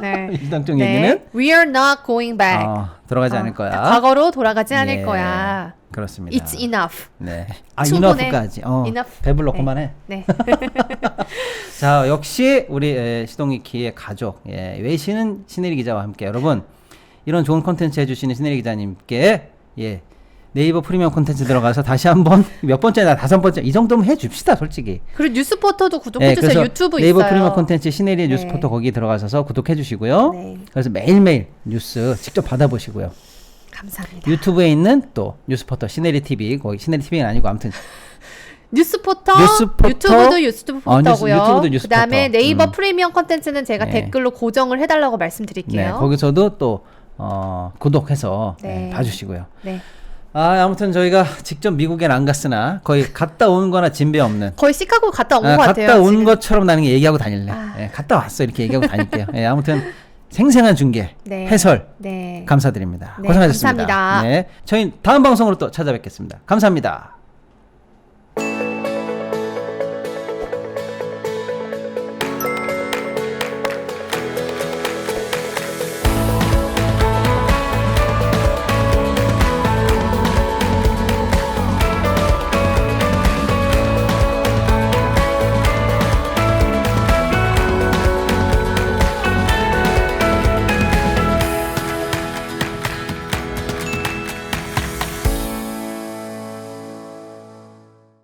네. 민주당 쪽 얘기는 We are not going back. 들어가지 않을 거야. 과거로 돌아가지 않을 예, 거야. 그렇습니다. It's enough. 네. 충분해. enough까지. Enough. 배불러 그만해. 네. 자, 역시 우리 시동이 키의 가족 외신은 신혜리 기자와 함께 여러분 이런 좋은 콘텐츠 해주시는 신혜리 기자님께 네이버 프리미엄 콘텐츠 들어가서 다시 한번 몇 번째나 5번째 이 정도면 해줍시다 솔직히. 그리고 뉴스포터도 구독해주세요. 그래서 유튜브 네이버 있어요. 프리미엄 콘텐츠 신혜리의 네. 뉴스포터 거기 들어가셔서 구독해주시고요. 네. 그래서 매일매일 뉴스 직접 받아보시고요. 감사합니다. 유튜브에 있는 또 뉴스포터 신혜리 TV 거기 신혜리 TV는 아니고 아무튼 뉴스포터, 뉴스포터? 유튜브도 뉴스포터고요. 유튜브도 뉴스포터. 그다음에 네이버 프리미엄 콘텐츠는 제가 네. 댓글로 고정을 해달라고 말씀드릴게요. 네, 거기서도 또 구독해서 네. 봐주시고요. 네. 아무튼 저희가 직접 미국엔 안 갔으나 거의 갔다 온 거나 진배 없는 거의 시카고 갔다 온 것 같아요. 갔다 온 지금. 것처럼 나는 얘기하고 다닐래. 갔다 왔어 이렇게 얘기하고 다닐게요. 아무튼 생생한 중계, 네. 해설 네. 감사드립니다. 네, 고생하셨습니다. 감사합니다. 네, 저희 다음 방송으로 또 찾아뵙겠습니다. 감사합니다.